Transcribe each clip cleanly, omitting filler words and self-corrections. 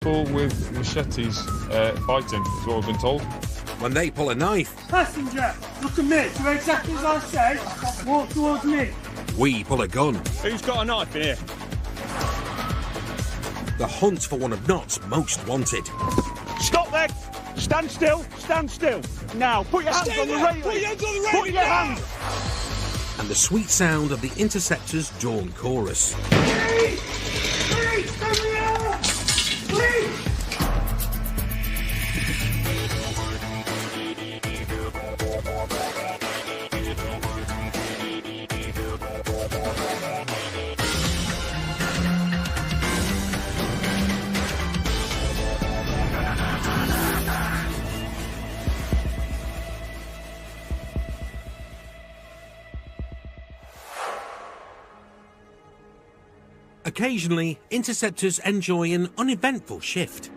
People with machetes fighting, is what we've been told. When they pull a knife. Passenger, look at me. Do exactly as I say. Walk towards me. We pull a gun. Who's got a knife in here? The hunt for one of Notts' most wanted. Stop there! Stand still! Stand still! Now, put your hands on the railing! Put your hands on the railing! Put your hands! And the sweet sound of the Interceptors' dawn chorus. Please! Please! Come here! Please! Occasionally, Interceptors enjoy an uneventful shift.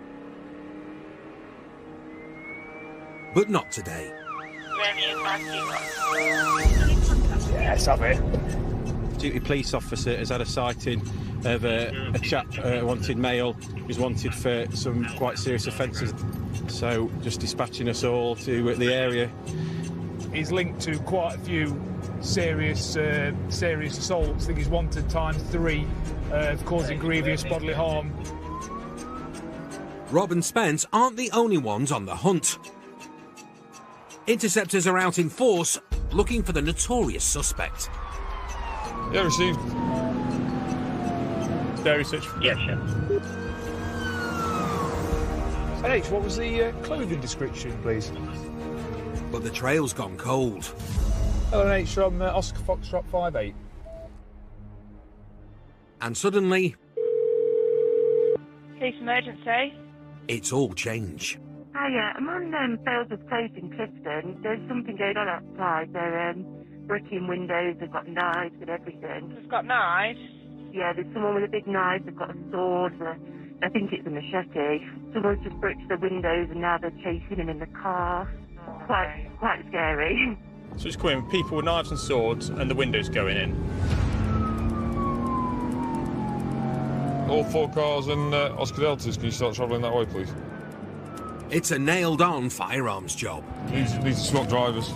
But not today. Yeah, it's up here. Duty police officer has had a sighting of a chap, wanted male, who's wanted for some quite serious offences. So, just dispatching us all to the area. He's linked to quite a few serious assaults. I think he's wanted ×3 of causing grievous bodily harm. Rob and Spence aren't the only ones on the hunt. Interceptors are out in force, looking for the notorious suspect. Yeah, received. Very such. Yeah, sure. H, what was the clothing description, please? But the trail's gone cold. LNH from Oscar Foxtrot 58. And suddenly, Police emergency. it's all change. Hiya, I'm on Failsworth Close in Clifton. There's something going on outside. They're bricking windows, they've got knives and everything. They've got knives? Yeah, there's someone with a big knife, they've got a sword, I think it's a machete. Someone's just bricked the windows and now they're chasing him in the car. Quite scary. So it's coming with people with knives and swords and the windows going in. All 4 cars and Oscar Deltas, can you start travelling that way, please? It's a nailed-on firearms job. Need to swap drivers.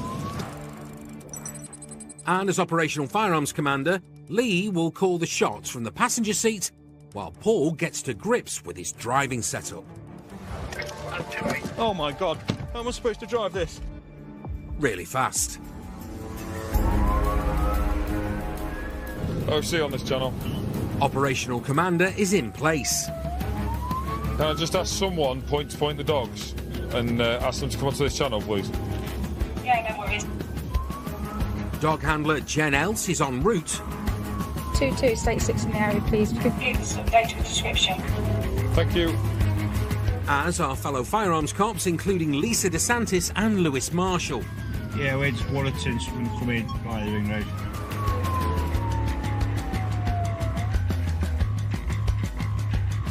And as Operational Firearms Commander, Lee will call the shots from the passenger seat, while Paul gets to grips with his driving setup. Oh my God, how am I supposed to drive this? Really fast. OC on this channel. Operational Commander is in place. Can I just ask someone point the dogs and ask them to come onto this channel, please? Yeah, no worries. Dog handler Jen Else is en route. 22, state 6 in the area, please. Please update your description. Thank you. As our fellow firearms cops, including Lisa DeSantis and Lewis Marshall. Yeah, we're just Wallertons when we come in via the ring road.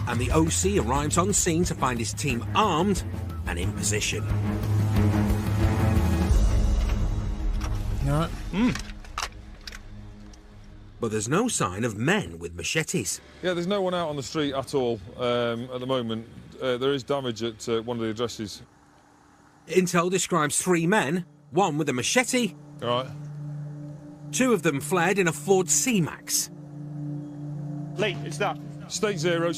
And the OC arrives on scene to find his team armed and in position. Alright. But there's no sign of men with machetes. Yeah, there's no one out on the street at all at the moment. There is damage at one of the addresses. Intel describes 3 men, one with a machete. All right. 2 of them fled in a Ford C-Max. Lee, it's that. State 0,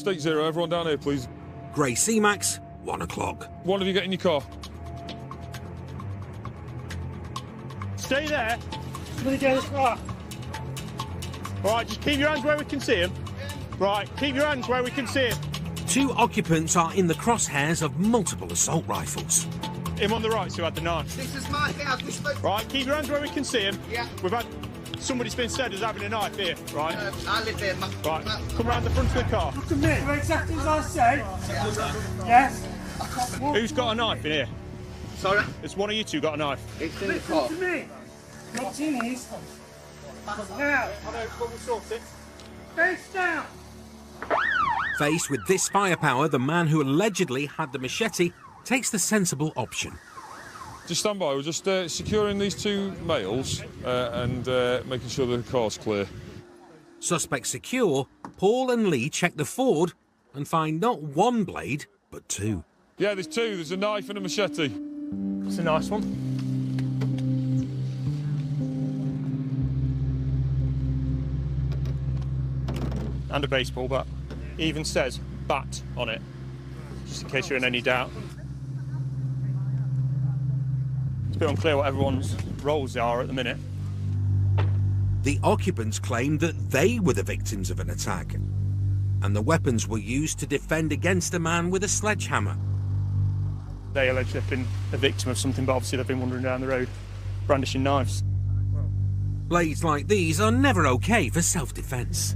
everyone down here, please. Grey C-Max, 1 o'clock. One of you get in your car. Stay there. Somebody get us car. Right, just keep your hands where we can see him. Right, keep your hands where we can see him. 2 occupants are in the crosshairs of multiple assault rifles. Him on the right who had the knife. This is my house. We spoke. Right, keep your hands where we can see him. Yeah. We've had... Somebody's been said as having a knife here, right? I live here. Right, come round the front of the car. Look at me. Do exactly as I say. Yes. Who's got a knife in here? Sorry. It's one of you two got a knife. It's in the car. Look at me. What's in his? Now. We'll sort it. Face down. Faced with this firepower, the man who allegedly had the machete takes the sensible option. Just stand by. We're just securing these 2 males and making sure the car's clear. Suspect secure, Paul and Lee check the Ford and find not one blade, but two. Yeah, there's two. There's a knife and a machete. It's a nice one. And a baseball bat. It even says bat on it, just in case you're in any doubt. It's a bit unclear what everyone's roles are at the minute. The occupants claimed that they were the victims of an attack, and the weapons were used to defend against a man with a sledgehammer. They allege they've been a victim of something, but obviously they've been wandering down the road brandishing knives. Blades like these are never okay for self-defence.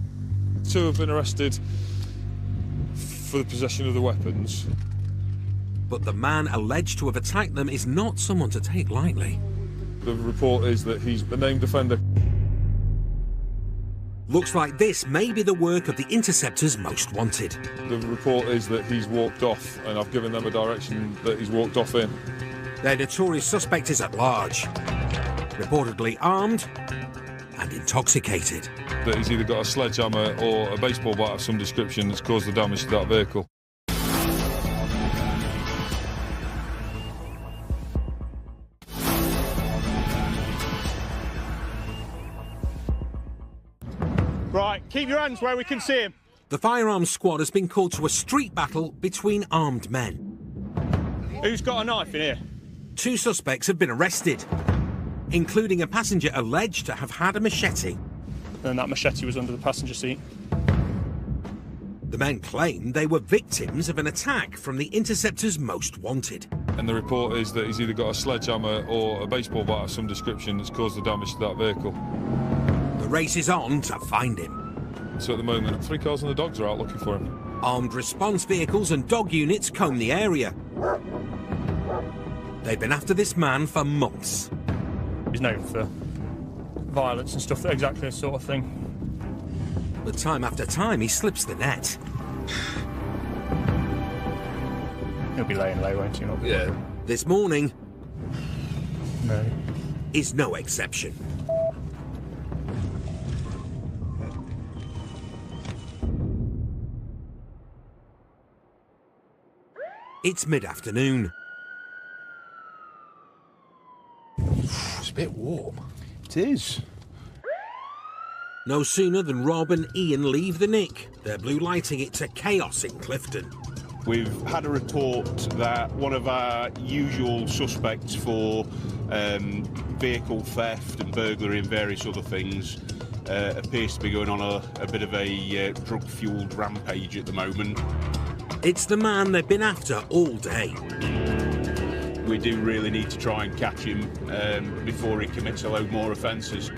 Two have been arrested for the possession of the weapons. But the man alleged to have attacked them is not someone to take lightly. The report is that he's the named offender. Looks like this may be the work of the Interceptors most wanted. The report is that he's walked off, and I've given them a direction that he's walked off in. Their notorious suspect is at large, reportedly armed and intoxicated. That he's either got a sledgehammer or a baseball bat of some description that's caused the damage to that vehicle. Right, keep your hands where we can see him. The firearms squad has been called to a street battle between armed men. Who's got a knife in here? Two suspects have been arrested, including a passenger alleged to have had a machete. And that machete was under the passenger seat. The men claim they were victims of an attack from the Interceptors most wanted. And the report is that he's either got a sledgehammer or a baseball bat of some description that's caused the damage to that vehicle. The race is on to find him. So at the moment, 3 cars and the dogs are out looking for him. Armed response vehicles and dog units comb the area. They've been after this man for months. He's known for violence and stuff, exactly the sort of thing. But time after time, he slips the net. He'll be laying low, won't he? Not Yeah. This morning no. is no exception. It's mid-afternoon. It's a bit warm. It is. No sooner than Rob and Ian leave the nick, they're blue lighting it to chaos in Clifton. We've had a report that one of our usual suspects for vehicle theft and burglary and various other things appears to be going on a bit of a drug-fuelled rampage at the moment. It's the man they've been after all day. We do really need to try and catch him before he commits a load more offences.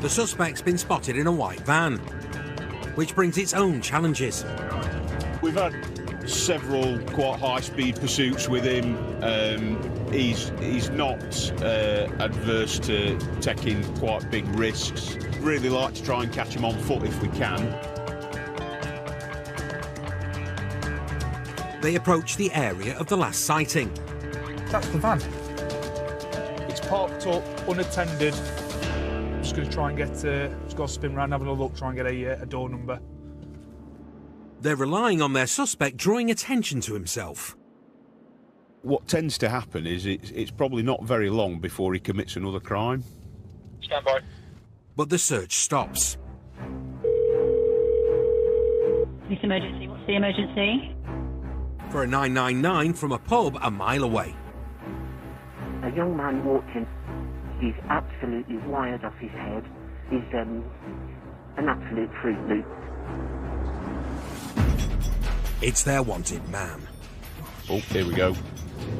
The suspect's been spotted in a white van, which brings its own challenges. We've had several quite high-speed pursuits with him. He's not adverse to taking quite big risks. Really like to try and catch him on foot if we can. They approach the area of the last sighting. That's the van. It's parked up, unattended. I'm just going to try and get, just got to spin around, having a look, try and get a door number. They're relying on their suspect drawing attention to himself. What tends to happen is it's probably not very long before he commits another crime. Stand by. But the search stops. Police emergency, what's the emergency? For a 999 from a pub a mile away. A young man walked in. He's absolutely wired off his head. He's an absolute fruit loop. It's their wanted man. Oh, here we go.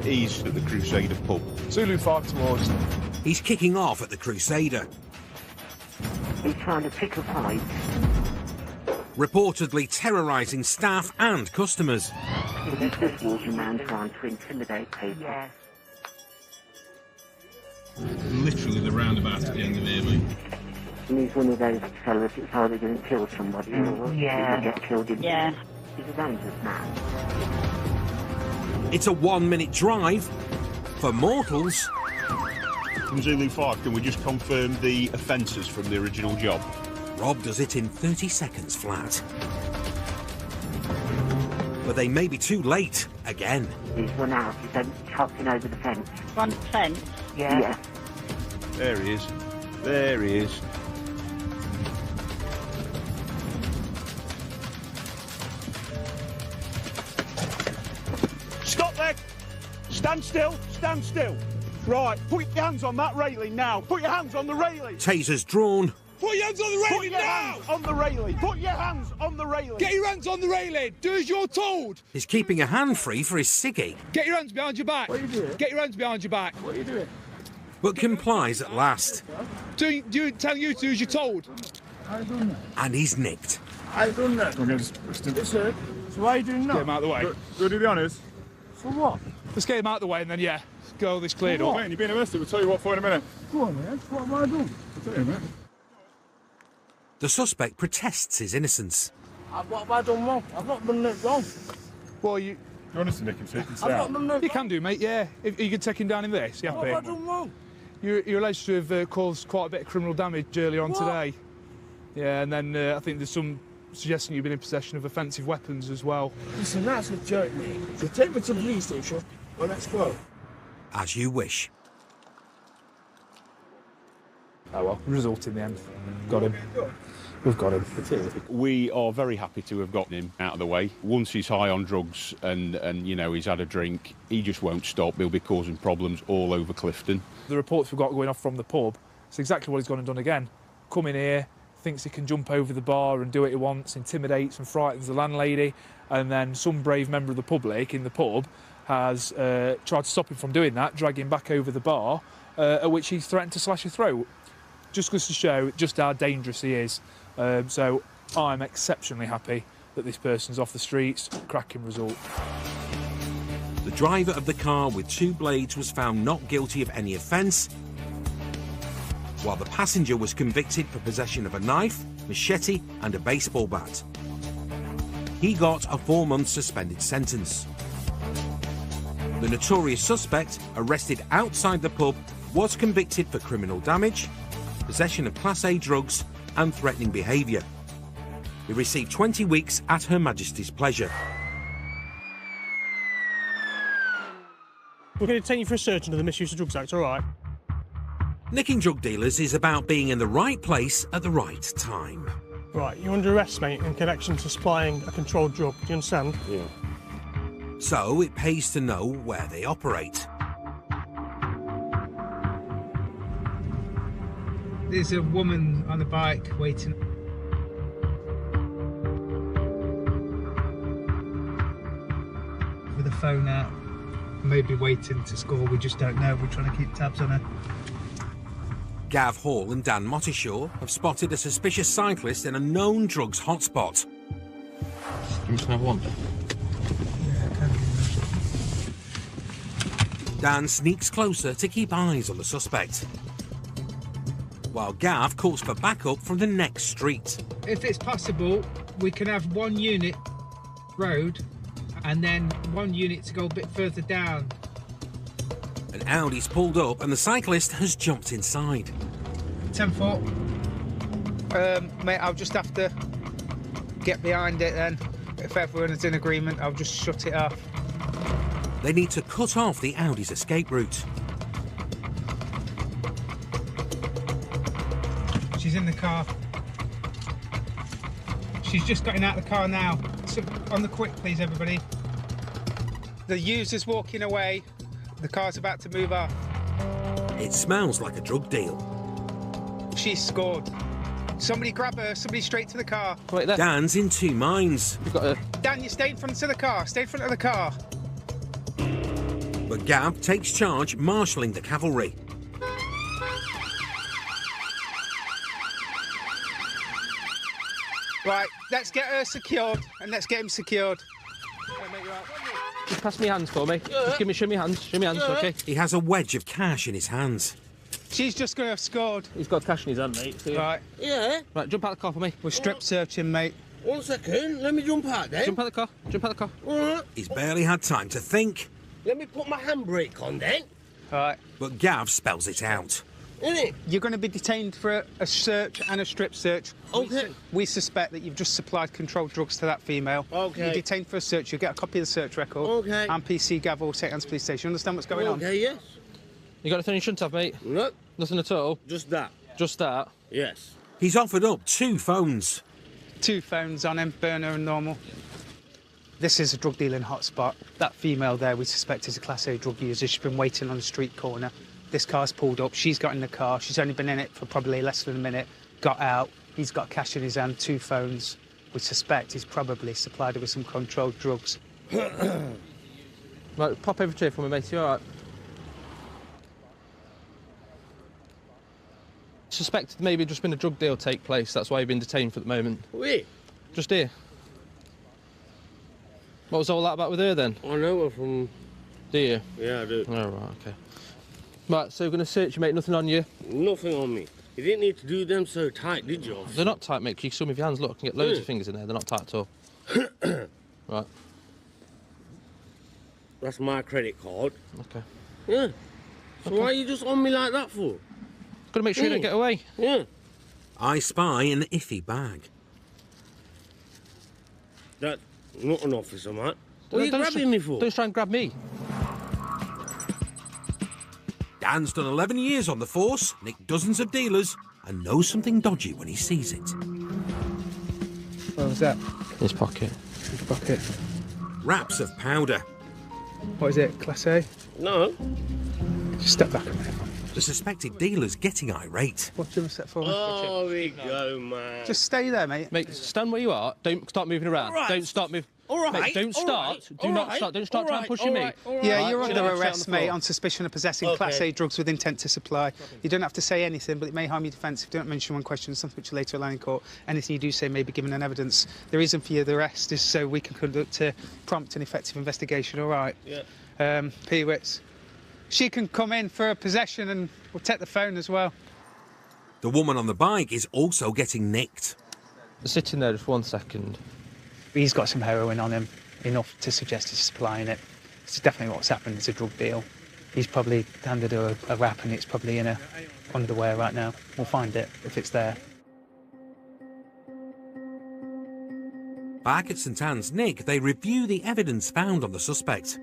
He's at the Crusader pub. Zulu 5 towards. He's kicking off at the Crusader. He's trying to pick a fight. Reportedly terrorising staff and customers. He's just walking around trying to intimidate people. Yeah. Literally the roundabout at the end of here, mate. And he's one of those fellas that's either going to kill somebody or get killed in. Yeah. He's a dangerous man. It's a 1-minute drive for mortals. From Zulu 5, can we just confirm the offences from the original job? Rob does it in 30 seconds flat. But they may be too late again. He's run out. He's then hopping over the fence. Run the fence? Yeah. There he is. There he is. Stop there! Stand still, stand still. Right, put your hands on that railing now. Put your hands on the railing. Tasers drawn. Put your hands on the railing now! Put your hands on the railing. Put your hands on the railing. Get your hands on the railing. Do as you're told. He's keeping a hand free for his ciggy. Get your hands behind your back. What are you doing? Get your hands behind your back. What are you doing? But complies at last. Telling you to do as you're told. I don't know. And he's nicked. I don't know. So why are you doing that? Get him out of the way. Do do the honours. For what? Let's get him out of the way and then, yeah, get all this cleared up. Mate, you've been arrested. We'll tell you what for in a minute. Go on, man. What am I doing? I'll tell you in a minute. The suspect protests his innocence. What have I done wrong? I've not done it wrong. Well, you... You're honest, Nick, and so you can stay I've out. not done it You can do, mate, yeah. If you can take him down in this, yeah. What have I done wrong? You're alleged to have caused quite a bit of criminal damage earlier on today. Yeah, and then I think there's some suggesting you've been in possession of offensive weapons as well. Listen, that's a joke, mate. So take me to the police station. Well, let's go. As you wish. Oh well, result in the end. Got him. We've got him. We are very happy to have gotten him out of the way. Once he's high on drugs and you know, he's had a drink, he just won't stop. He'll be causing problems all over Clifton. The reports we've got going off from the pub, it's exactly what he's gone and done again. Come in here, thinks he can jump over the bar and do what he wants, intimidates and frightens the landlady, and then some brave member of the public in the pub has tried to stop him from doing that, drag him back over the bar, at which he threatened to slash her throat. Just goes to show just how dangerous he is. So I'm exceptionally happy that this person's off the streets. Cracking result. The driver of the car with 2 blades was found not guilty of any offence, while the passenger was convicted for possession of a knife, machete and a baseball bat. He got a 4-month suspended sentence. The notorious suspect, arrested outside the pub, was convicted for criminal damage, possession of Class A drugs and threatening behaviour. He received 20 weeks at Her Majesty's pleasure. We're going to take you for a search under the Misuse of Drugs Act, all right? Nicking drug dealers is about being in the right place at the right time. Right, you're under arrest, mate, in connection to supplying a controlled drug. Do you understand? Yeah. So it pays to know where they operate. There's a woman on a bike waiting. With a phone out, maybe waiting to score, we just don't know. We're trying to keep tabs on her. Gav Hall and Dan Mottishaw have spotted a suspicious cyclist in a known drugs hotspot. You just have one. Dan sneaks closer to keep eyes on the suspect, while Gav calls for backup from the next street. If it's possible, we can have 1 unit road and then 1 unit to go a bit further down. An Audi's pulled up and the cyclist has jumped inside. 10-4. Mate, I'll just have to get behind it then. If everyone is in agreement, I'll just shut it off. They need to cut off the Audi's escape route. She's in the car. She's just getting out of the car now. So, on the quick, please, everybody. The user's walking away. The car's about to move off. It smells like a drug deal. She's scored. Somebody grab her, somebody straight to the car. Wait there. Dan's in 2 minds. Dan, you stay in front of the car. Stay in front of the car. But Gav takes charge, marshalling the cavalry. Right, let's get her secured and let's get him secured. Just pass me hands for me. Just show me hands, okay? He has a wedge of cash in his hands. She's just going to have scored. He's got cash in his hand, mate. So... Right. Yeah? Right, jump out the car for me. We're strip searching, mate. 1 second, let me jump out then. Jump out the car, jump out the car. All right. He's barely had time to think. Let me put my handbrake on then. Right. But Gav spells it out. innit? You're going to be detained for a search and a strip search. Okay. We suspect that you've just supplied controlled drugs to that female. Okay. You're detained for a search. You'll get a copy of the search record. Okay. And PC gavel, St Anne's Police Station. You understand what's going on? Okay, yes. You got anything you shouldn't have, mate? No. Nothing at all? Just that. Just that? Yes. He's offered up 2 phones. 2 phones on him, burner and normal. This is a drug dealing hotspot. That female there we suspect is a Class A drug user. She's been waiting on the street corner. This car's pulled up. She's got in the car. She's only been in it for probably less than a minute. Got out. He's got cash in his hand, 2 phones. We suspect he's probably supplied her with some controlled drugs. Right, pop over to here for me, mate. You all right? Suspected maybe just been a drug deal take place. That's why you've been detained for the moment. Wait. Just here. What was all that about with her then? I know her from... Do you? Yeah, I do. Oh, right, okay. Right, so we're going to search you, mate. Nothing on you? Nothing on me. You didn't need to do them so tight, did you? They're not tight, mate. You can see with your hands. Look, I can get loads of fingers in there. They're not tight at all. Right. That's my credit card. Okay. Yeah. So why are you just on me like that for? Got to make sure you don't get away. Yeah. I spy an iffy bag. That's not an officer, mate. What are you grabbing me for? Don't try and grab me. Dan's done 11 years on the force, nicked dozens of dealers, and knows something dodgy when he sees it. What was that? His pocket. His pocket. Wraps of powder. What is it, Class A? No. Just step back a minute. The suspected dealer's getting irate. Watch him a step forward. Oh, we go, man. Just stay there, mate. Mate, stand where you are. Don't start moving around. All right. Don't start moving. All right. Mate, don't start. Do not start. Don't start trying to push me. Yeah, you're under arrest, mate, on suspicion of possessing Class A drugs with intent to supply. You don't have to say anything, but it may harm your defence if you don't mention one question, something which you later allow in court. Anything you do say may be given an evidence. The reason for your arrest is so we can conduct a prompt and effective investigation, all right? Yeah. Peewits. She can come in for a possession and we'll take the phone as well. The woman on the bike is also getting nicked. Sit in there just 1 second. He's got some heroin on him, enough to suggest he's supplying it. It's definitely what's happened. It's a drug deal. He's probably handed her a wrap and it's probably in her underwear right now. We'll find it if it's there. Back at St Anne's Nick, they review the evidence found on the suspect.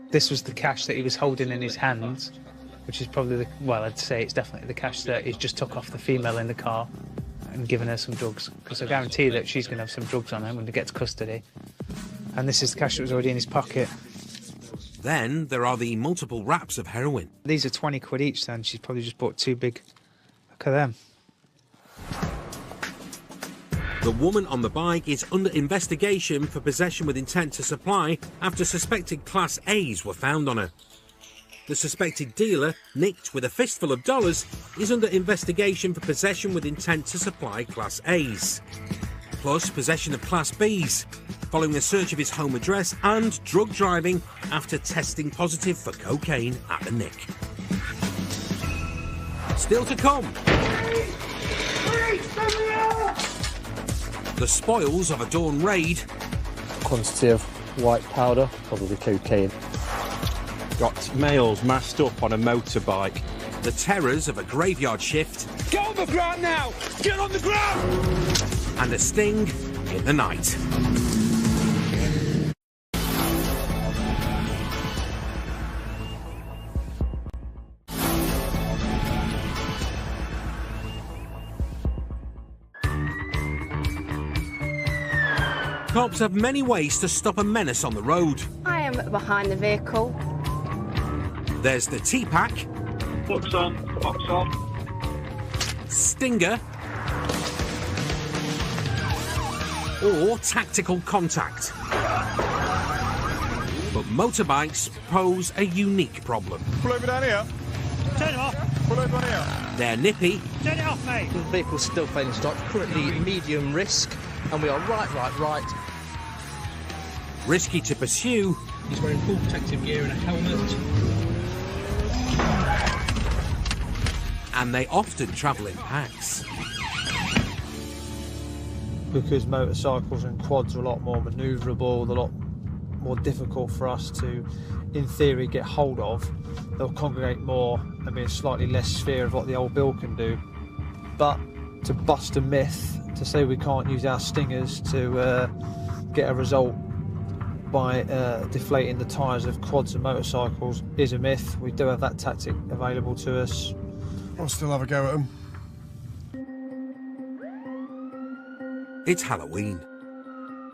This was the cash that he was holding in his hands, which is probably the, well, I'd say it's definitely the cash that he just took off the female in the car and given her some drugs, because I guarantee that she's going to have some drugs on her when they get to custody. And this is the cash that was already in his pocket. Then there are the multiple wraps of heroin. These are 20 quid each, then. She's probably just bought 2 big. Look at them. The woman on the bike is under investigation for possession with intent to supply after suspected Class A's were found on her. The suspected dealer, nicked with a fistful of dollars, is under investigation for possession with intent to supply Class A's. Plus possession of Class B's, following a search of his home address, and drug driving after testing positive for cocaine at the Nick. Still to come. The spoils of a dawn raid. Quantity of white powder, probably cocaine. Got males masked up on a motorbike. The terrors of a graveyard shift. Get on the ground now! Get on the ground! And a sting in the night. Cops have many ways to stop a menace on the road. I am behind the vehicle. There's the T-Pack. Box on, box on. Stinger. Or tactical contact. But motorbikes pose a unique problem. Pull over down here. Turn it off. Pull over on here. They're nippy. Turn it off, mate. The vehicle's still failing to start. Currently medium risk. And we are right. Risky to pursue. He's wearing full protective gear and a helmet. And they often travel in packs. Because motorcycles and quads are a lot more manoeuvrable, they're a lot more difficult for us to, in theory, get hold of. They'll congregate more and be a slightly less sphere of what the old bill can do. But to bust a myth, to say we can't use our stingers to get a result by deflating the tyres of quads and motorcycles is a myth. We do have that tactic available to us. I'll still have a go at them. It's Halloween,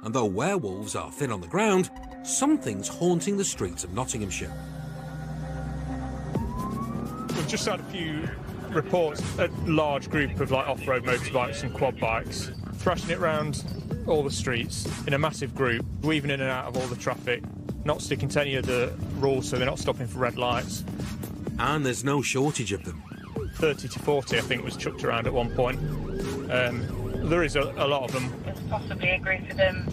and though werewolves are thin on the ground, something's haunting the streets of Nottinghamshire. We've just had a few reports, a large group of like off-road motorbikes and quad bikes thrashing it round all the streets in a massive group, weaving in and out of all the traffic, not sticking to any of the rules, so they're not stopping for red lights. And there's no shortage of them. 30 to 40, I think, was chucked around at one point. There is a lot of them. There's possibly a group of them,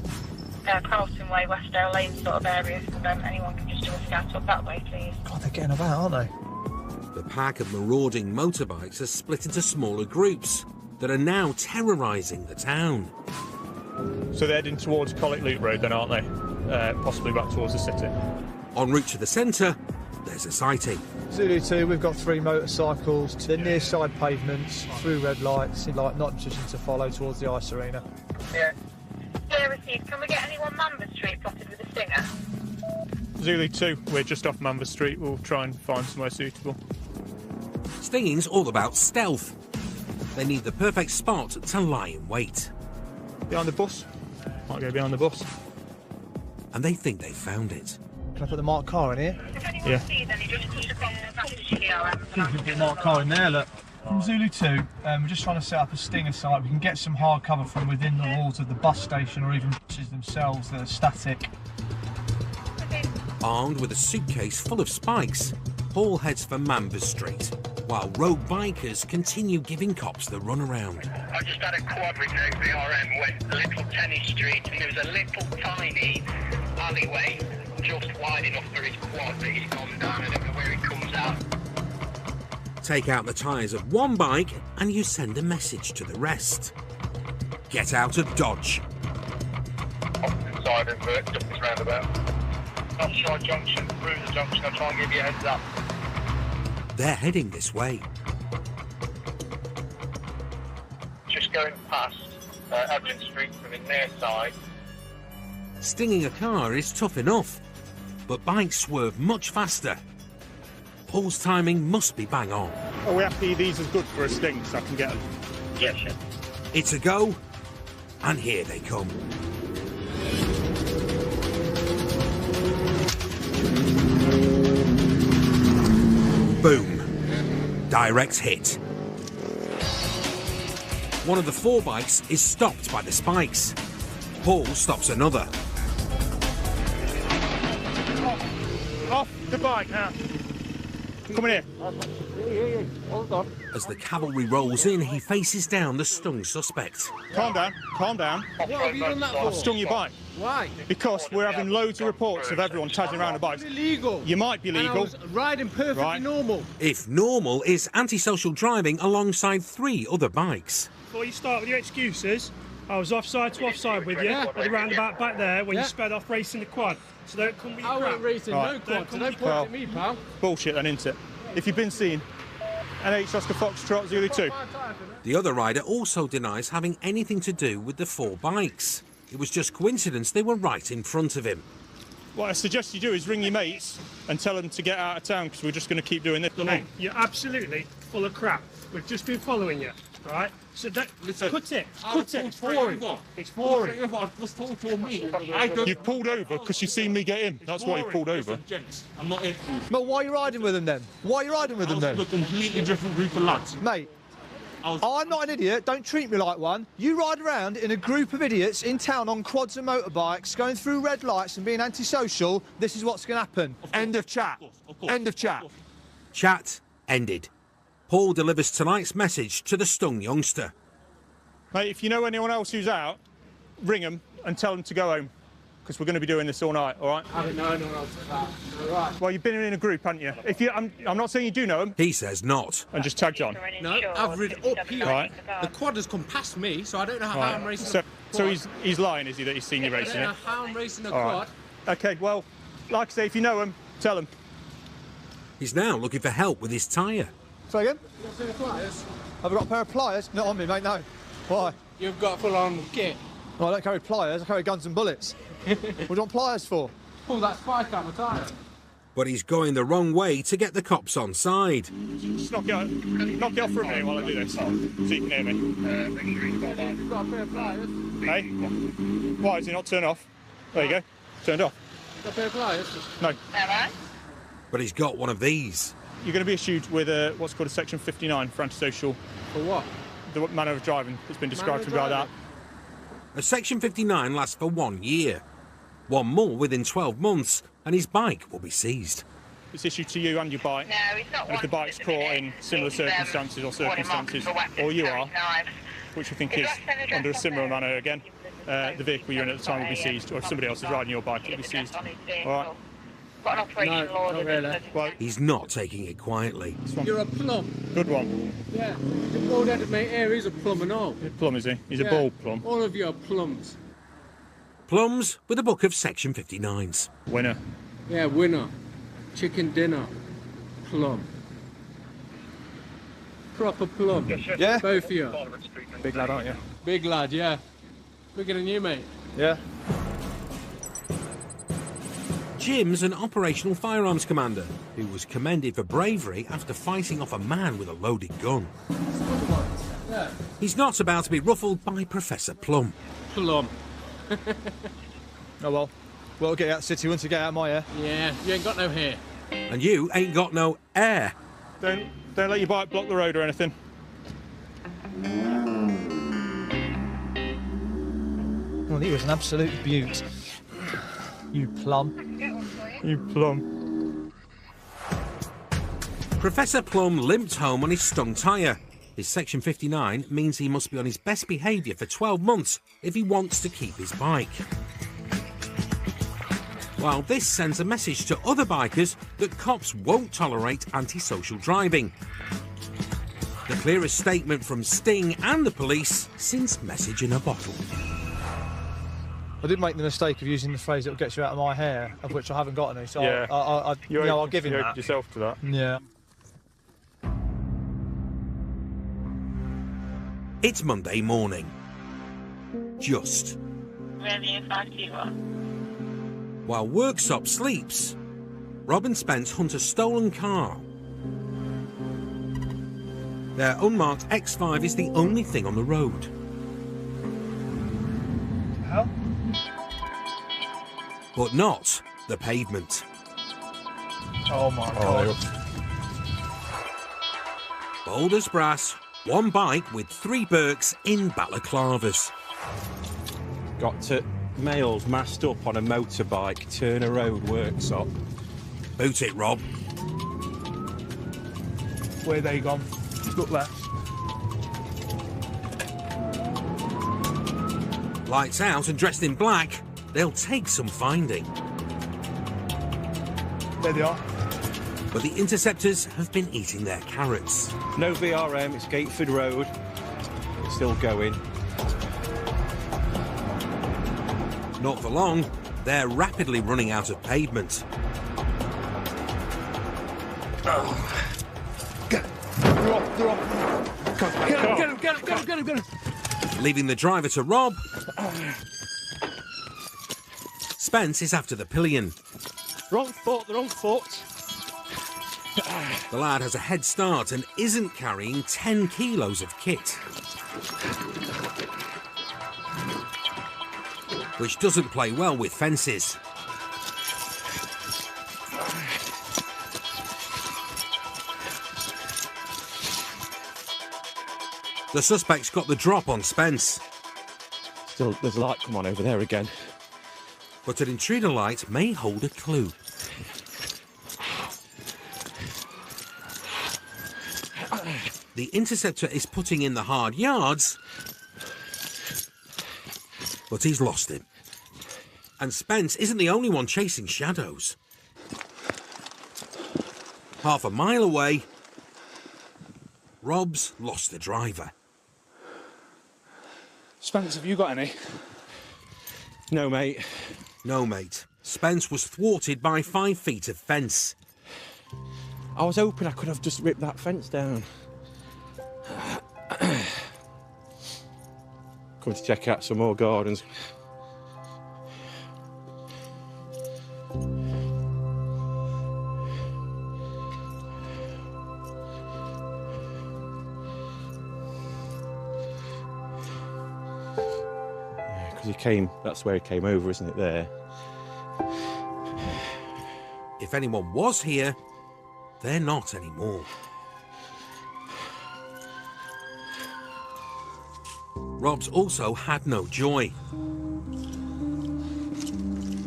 Carlton Way, Westdale Lane sort of area, so then anyone can just do a scout up that way, please. God, they're getting about, aren't they? The pack of marauding motorbikes has split into smaller groups that are now terrorising the town. So they're heading towards Collick Loop Road then, aren't they? Possibly back towards the city. En route to the centre, there's a sighting. Zulu 2, we've got 3 motorcycles to near side pavements, through red lights, like not in position to follow towards the ice arena. Yeah. Yeah, received. Can we get anyone Manvers Street plotted with a stinger? Zulu 2, we're just off Manvers Street. We'll try and find somewhere suitable. Stinging's all about stealth. They need the perfect spot to lie in wait. Behind the bus. Might go behind the bus. And they think they found it. Can I put the marked car in here? Yeah. Put the marked car in there, look. From Zulu 2, we're just trying to set up a stinger site. We can get some hard cover from within the walls of the bus station or even buses themselves that are static. Armed with a suitcase full of spikes, Paul heads for Manvers Street, while rogue bikers continue giving cops the runaround. I just had a quad with no VRM, went Little Tennis Street, and there was a little tiny alleyway just wide enough for his quad that he's gone down. I don't know where he comes out. Take out the tyres of one bike and you send a message to the rest. Get out of Dodge. Inside of Duffy's roundabout. Offshore junction, through the junction, I'll try and give you a heads up. They're heading this way. Just going past Abington Street from the near side. Stinging a car is tough enough, but bikes swerve much faster. Paul's timing must be bang on. Are we happy these are good for a sting so I can get them? Yeah, sure. It's a go, and here they come. Boom. Direct hit. One of the 4 bikes is stopped by the spikes. Paul stops another. Off the bike now. Come in here. Hold on. As the cavalry rolls in, he faces down the stung suspect. Calm down, calm down. What have you done that for? I've stung your bike. Why? Because we're having loads of reports of everyone tagging around the bikes. Illegal. You might be legal. And I was riding perfectly normal. If normal is antisocial driving alongside 3 other bikes. Before you start with your excuses, I was offside to offside with you at the roundabout back there when you sped off racing the quad. So don't come with your crap. I went racing no quad, so don't point at me, pal. Bullshit then, isn't it? If you've been seen, NH Oscar Foxtrot Zulu 2. The other rider also denies having anything to do with the 4 bikes. It was just coincidence they were right in front of him. What I suggest you do is ring your mates and tell them to get out of town because we're just going to keep doing this. Mate, you're absolutely full of crap. We've just been following you, right? So cut it. Cut it. It's boring. It's boring. You've pulled over because you've seen me get in. That's why you pulled over. I'm not in. But why are you riding with them then? Why are you riding with them then? A completely different group of lads. Mate, I'm not an idiot. Don't treat me like one. You ride around in a group of idiots in town on quads and motorbikes, going through red lights and being antisocial. This is what's going to happen. End of chat. End of chat. Chat ended. Paul delivers tonight's message to the stung youngster. Mate, if you know anyone else who's out, ring them and tell them to go home. Because we're going to be doing this all night, all right? I don't know anyone else out. All right. Well, you've been in a group, haven't you? I'm not saying you do know them. He says not. And just tag John. No, I've ridden up here. Right. The quad has come past me, so I don't know how I'm racing. So he's lying, is he, that he's seen you racing it? I don't know how I'm racing a quad. OK, well, like I say, if you know them, tell them. He's now looking for help with his tyre. Say again? You got a pair of pliers? Have I got a pair of pliers? Not on me, mate, no. Why? You've got full-on kit. Well, I don't carry pliers, I carry guns and bullets. What do you want pliers for? Pull that spike out of the tyre. But he's going the wrong way to get the cops on side. Just knock it off for a minute while I do this, so you can hear me. You've got a pair of pliers? Hey? Why, is it not turned off? There you go, turned off. You've got a pair of pliers? No. But he's got one of these. You're going to be issued with what's called a Section 59 for antisocial. For what? The manner of driving that's been described to be like that. A Section 59 lasts for 1 year. One more within 12 months, and his bike will be seized. It's issued to you and your bike. No, he's not. And if the bike's caught in similar circumstances or you are, which I think is under a similar manner again, the vehicle you're in at the time will be seized, or if somebody else is riding your bike, it will be seized. All right? Got an operational order. Really. Well, he's not taking it quietly. You're a plum. Good one. Yeah. The bald-headed mate here, he's a plum and all. Plum, is he? He's a bald plum. All of you are plums. Plums with a book of Section 59s. Winner. Yeah, winner. Chicken dinner. Plum. Proper plum. Yeah? Both of you. Big lad, aren't you? Big lad, yeah. Bigger than you, mate. Yeah. Jim's an operational firearms commander who was commended for bravery after fighting off a man with a loaded gun. Yeah. He's not about to be ruffled by Professor Plum. Plum. Oh well. We'll get out of the city once you get out of my hair. Yeah, you ain't got no hair. And you ain't got no air. Don't let your bike block the road or anything. Well, he was an absolute beaut. You plum. You plum. Professor Plum limped home on his stung tyre. His Section 59 means he must be on his best behaviour for 12 months if he wants to keep his bike. While this sends a message to other bikers that cops won't tolerate antisocial driving. The clearest statement from Sting and the police since Message in a Bottle. I did make the mistake of using the phrase "it'll get you out of my hair," of which I haven't got any. So yeah. I'll give him that. Yourself to that. Yeah. It's Monday morning. Just. Really, if I do one. While Worksop sleeps, Rob and Spence hunt a stolen car. Their unmarked X5 is the only thing on the road. Hell? But not the pavement. Oh my God. Bold as brass, one bike with 3 Berks in balaclavas. Got to males masked up on a motorbike, turn a road Worksop. Boot it, Rob. Where they gone? Look left. Lights out and dressed in black, they'll take some finding. There they are. But the Interceptors have been eating their carrots. No VRM, it's Gateford Road. It's still going. Not for long, they're rapidly running out of pavement. They're off. Get him. Leaving the driver to Rob. Spence is after the pillion. Wrong foot. The lad has a head start and isn't carrying 10 kilos of kit. Which doesn't play well with fences. The suspect's got the drop on Spence. Still, there's a light come on over there again. But an intruder light may hold a clue. The Interceptor is putting in the hard yards, but he's lost him. And Spence isn't the only one chasing shadows. Half a mile away, Rob's lost the driver. Spence, have you got any? No, mate. No, mate. Spence was thwarted by 5 feet of fence. I was hoping I could have just ripped that fence down. Come to check out some more gardens. Yeah, because that's where he came over, isn't it, there? If anyone was here, they're not anymore. Rob's also had no joy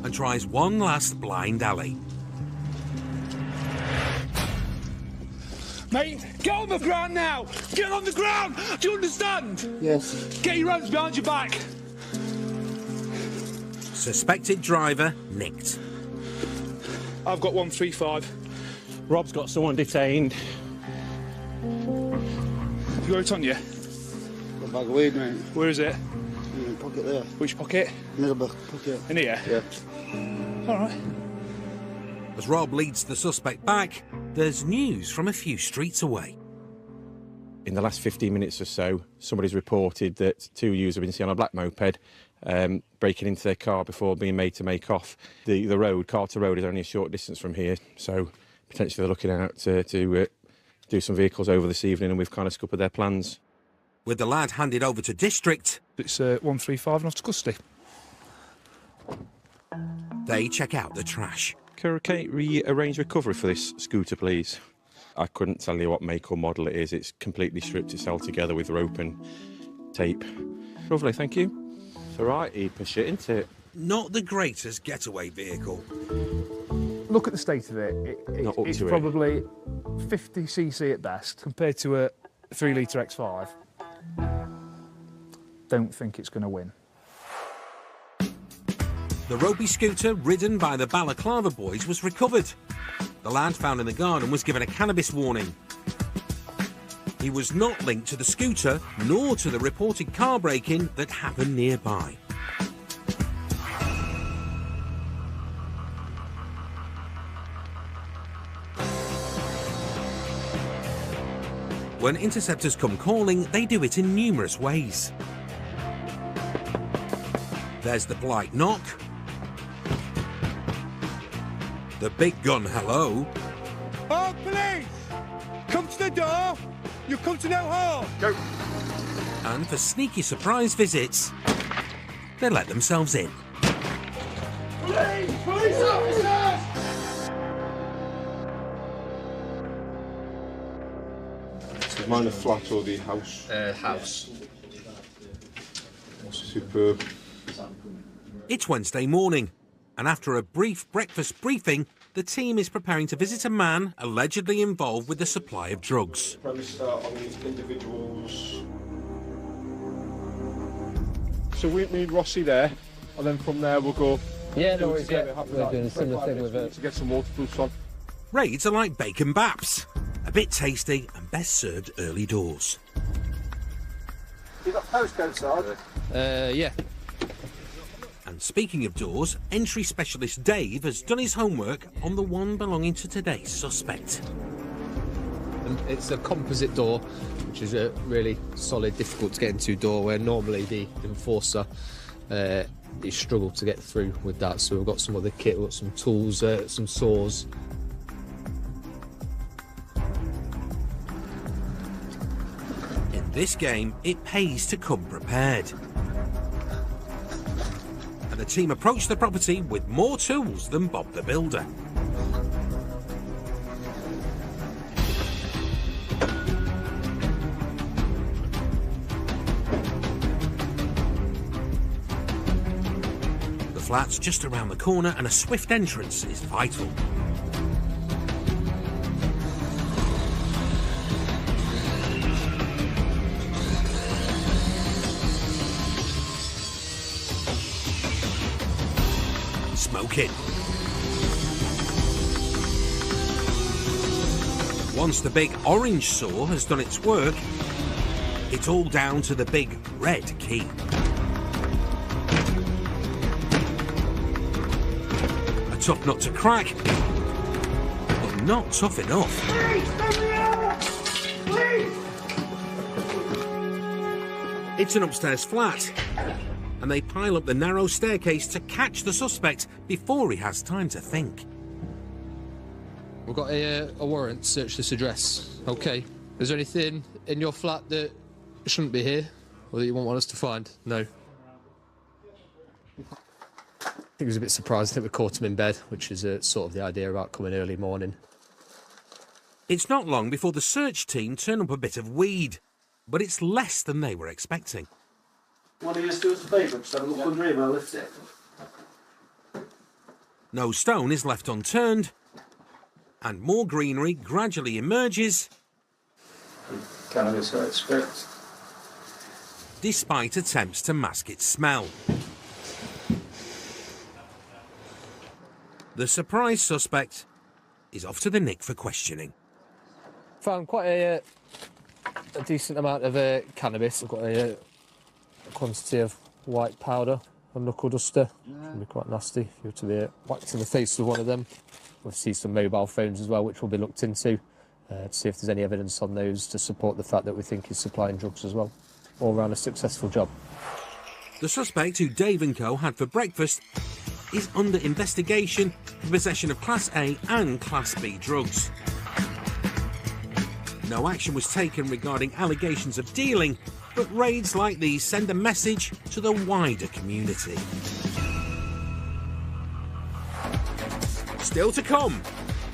and tries one last blind alley. Mate, get on the ground now! Get on the ground! Do you understand? Yes. Get your hands behind your back! Suspected driver nicked. I've got 135. Rob's got someone detained. You got it on you? Got a bag of weed, mate. Where is it? In the pocket there. Which pocket? Middle back pocket. In here? Yeah. All right. As Rob leads the suspect back, there's news from a few streets away. In the last 15 minutes or so, somebody's reported that 2 youths have been seen on a black moped breaking into their car before being made to make off. The road, Carter Road, is only a short distance from here, so potentially they're looking out to do some vehicles over this evening, and we've kind of scuppered their plans. With the lad handed over to district, it's 135 and off to custody. They check out the trash. Can we rearrange recovery for this scooter, please? I couldn't tell you what make or model it is. It's completely stripped. It's held together with rope and tape. Lovely, thank you. It's all right, Epa shit, isn't it? Not the greatest getaway vehicle. Look at the state of it. It's probably 50cc at best compared to a 3-litre X5. Don't think it's going to win. The ropey scooter ridden by the Balaclava boys was recovered. The lad found in the garden was given a cannabis warning. He was not linked to the scooter nor to the reported car break-in that happened nearby. When interceptors come calling, they do it in numerous ways. There's the polite knock, the big gun hello. Oh, police! Come to the door! You come to no harm! Go! And for sneaky surprise visits, they let themselves in. Police! Police officers! Is mine a flat or the house? House. Superb. It's Wednesday morning, and after a brief breakfast briefing, the team is preparing to visit a man allegedly involved with the supply of drugs. Premise start on the individuals. So we need Rossi there, and then from there we'll go. Yeah, no worries. Yeah, we're doing a similar thing with it. To get some waterproofs on. Raids are like bacon baps, a bit tasty and best served early doors. You got postcode, Sarge? Yeah. And speaking of doors, entry specialist Dave has done his homework on the one belonging to today's suspect. It's a composite door, which is a really solid, difficult to get into door, where normally the enforcer you struggle to get through with that. So we've got some other kit, we've got some tools, some saws. In this game, it pays to come prepared. And the team approached the property with more tools than Bob the Builder. The flat's just around the corner and a swift entrance is vital. Smoking. Once the big orange saw has done its work, it's all down to the big red key. Tough nut to crack, but not tough enough. It's an upstairs flat, and they pile up the narrow staircase to catch the suspect before he has time to think. We've got a warrant to search this address. Okay. Is there anything in your flat that shouldn't be here, or that you won't want us to find? No. I think he was a bit surprised that we caught him in bed, which is sort of the idea about coming early morning. It's not long before the search team turn up a bit of weed, but it's less than they were expecting. One of you do us a favour, just have a look under here, I'll lift it. No stone is left unturned, and more greenery gradually emerges. Cannabis, I expect. Despite attempts to mask its smell. The surprise suspect is off to the Nick for questioning. Found quite a decent amount of cannabis. I've got a quantity of white powder, a knuckle duster. Can be quite nasty if you were to be whacked in the face with one of them. We'll see some mobile phones as well, which will be looked into to see if there's any evidence on those to support the fact that we think he's supplying drugs as well. All round a successful job. The suspect, who Dave & Co had for breakfast, is under investigation for possession of Class A and Class B drugs. No action was taken regarding allegations of dealing, but raids like these send a message to the wider community. Still to come.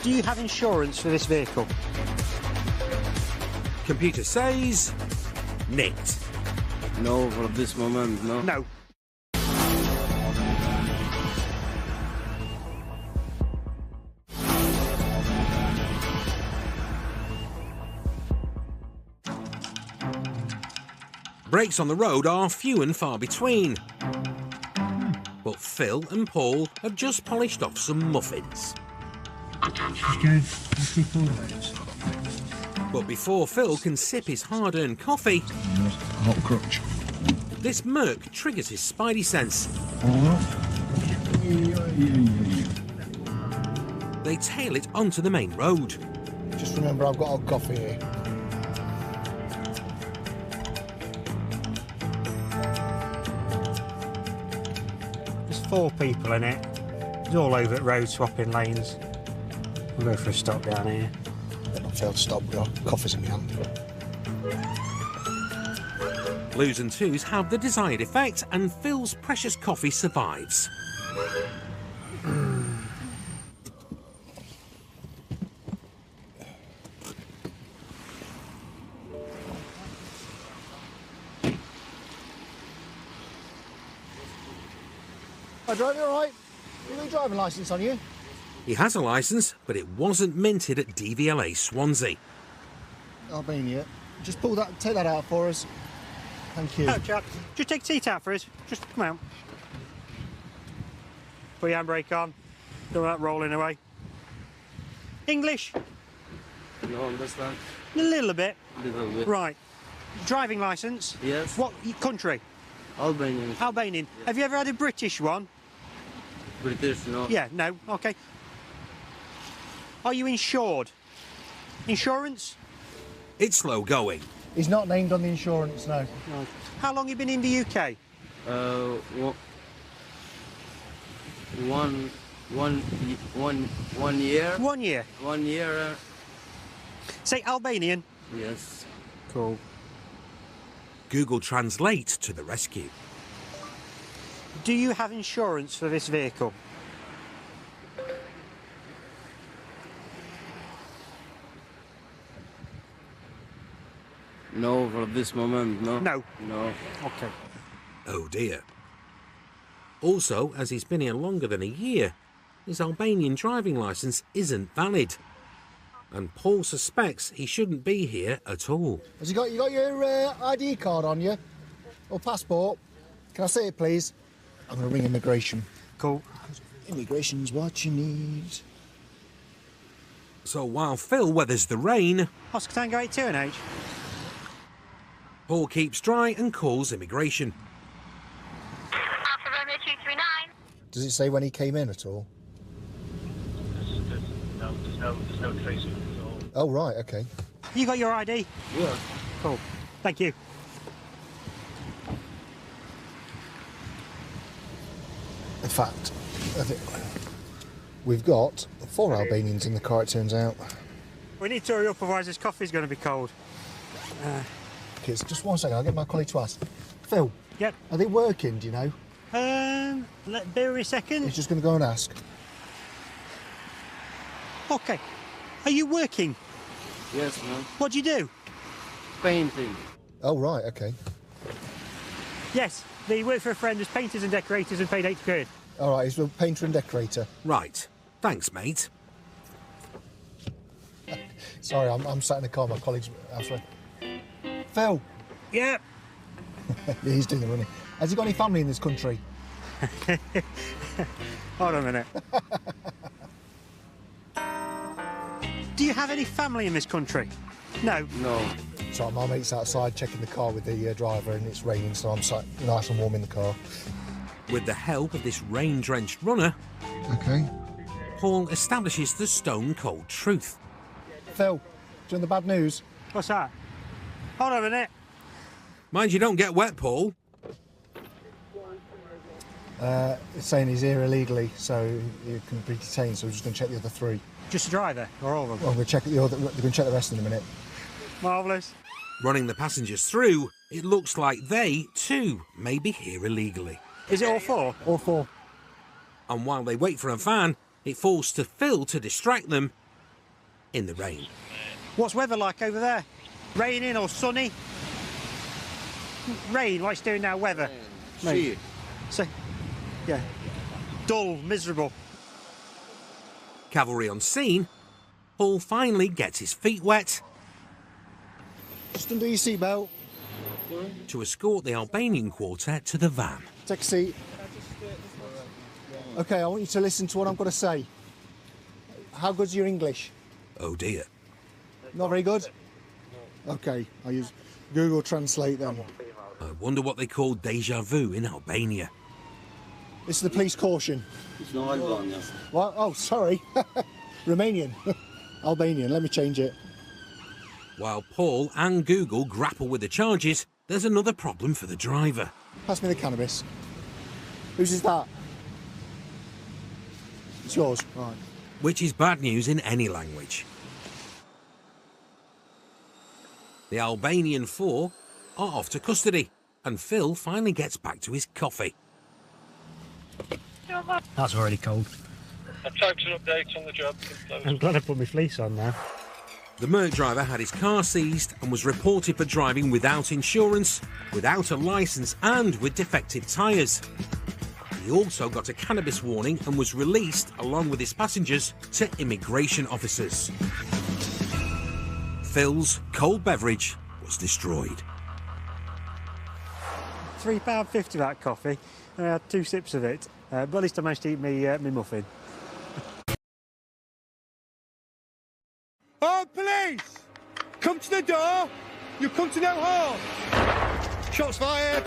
Do you have insurance for this vehicle? Computer says nicked. No, for this moment, no. No. Brakes on the road are few and far between. But Phil and Paul have just polished off some muffins. But before Phil can sip his hard-earned coffee, Hot crutch. this Merc triggers his spidey sense. They tail it onto the main road. Just remember, I've got hot coffee here. There's 4 people in it. It's all over at road swapping lanes. We'll go for a stop down here. I've failed to stop, but coffee's in my hand. Blues and twos have the desired effect, and Phil's precious coffee survives. Hi, driver, all right? You got your driving licence on you? He has a licence, but it wasn't minted at DVLA Swansea. Albania. Just take that out for us. Thank you. Oh, chap, just take a seat out for us. Just come out. Put your handbrake on. Do that rolling away. English? No, understand. A little bit. Little bit. Right. Driving licence? Yes. What country? Albanian. Albanian. Yes. Have you ever had a British one? British, no. Yeah, no. Okay. Are you insured? Insurance? It's slow going. He's not named on the insurance, no. No. How long have you been in the UK? One year. 1 year? 1 year. Say Albanian? Yes. Cool. Google Translate to the rescue. Do you have insurance for this vehicle? No, for this moment, no. No. No. Okay. Oh dear. Also, as he's been here longer than a year, his Albanian driving licence isn't valid. And Paul suspects he shouldn't be here at all. Has you got your ID card on you? Or passport? Can I see it, please? I'm going to ring immigration. Cool. Immigration's what you need. So while Phil weathers the rain, Oscar Tango 82 and H. Paul keeps dry and calls immigration. Does it say when he came in at all? No, there's no trace of it at all. Oh, right, okay. You got your ID? Yeah. Cool. Thank you. In fact, I think we've got 4 Albanians in the car, it turns out. We need to hurry up, otherwise this coffee's going to be cold. Kids, just 1 second, I'll get my colleague to ask. Phil? Yep. Are they working, do you know? Bear with me a second. He's just going to go and ask. Okay. Are you working? Yes, man. What do you do? Painting. Oh, right, okay. Yes, they work for a friend as painters and decorators and paid 80 quid. All right, he's a painter and decorator. Right. Thanks, mate. Sorry, I'm sat in the car, my colleague's elsewhere. Phil? Yeah? Yeah, he's doing the running. Has he got any family in this country? Hold on a minute. Do you have any family in this country? No. No. So my mate's outside checking the car with the driver and it's raining, so I'm sat nice and warm in the car. With the help of this rain-drenched runner, Okay. Paul establishes the stone-cold truth. Phil, do you want the bad news? What's that? Hold on a minute. Mind you don't get wet, Paul. It's saying he's here illegally, so you can be detained, so we're just going to check the other 3. Just the driver, or all of them? Well, we're going to check the rest in a minute. Marvellous. Running the passengers through, it looks like they, too, may be here illegally. Is it all 4? All 4. And while they wait for a van, it falls to Phil to distract them in the rain. What's weather like over there? Raining or sunny? Rain, like it's doing now, weather? Shit. So, yeah. Dull, miserable. Cavalry on scene, Paul finally gets his feet wet Just undo your seatbelt. to escort the Albanian quartet to the van. Take a seat. Okay, I want you to listen to what I'm going to say. How good's your English? Oh dear. Not very good? Okay, I'll use Google Translate then. I wonder what they call deja vu in Albania. This is the police caution. It's not Albania. What? Oh, sorry. Romanian. Albanian, let me change it. While Paul and Google grapple with the charges, there's another problem for the driver. Pass me the cannabis. Whose is that? It's yours, right. Which is bad news in any language. The Albanian 4 are off to custody, and Phil finally gets back to his coffee. That's already cold. I've typed an update on the job. I'm glad I put my fleece on now. The Merc driver had his car seized and was reported for driving without insurance, without a licence and with defective tyres. He also got a cannabis warning and was released along with his passengers to immigration officers. Phil's cold beverage was destroyed. £3.50 that coffee, and I had 2 sips of it. But at least I managed to eat me muffin. Oh, police! Come to the door! You come to no harm! Shots fired!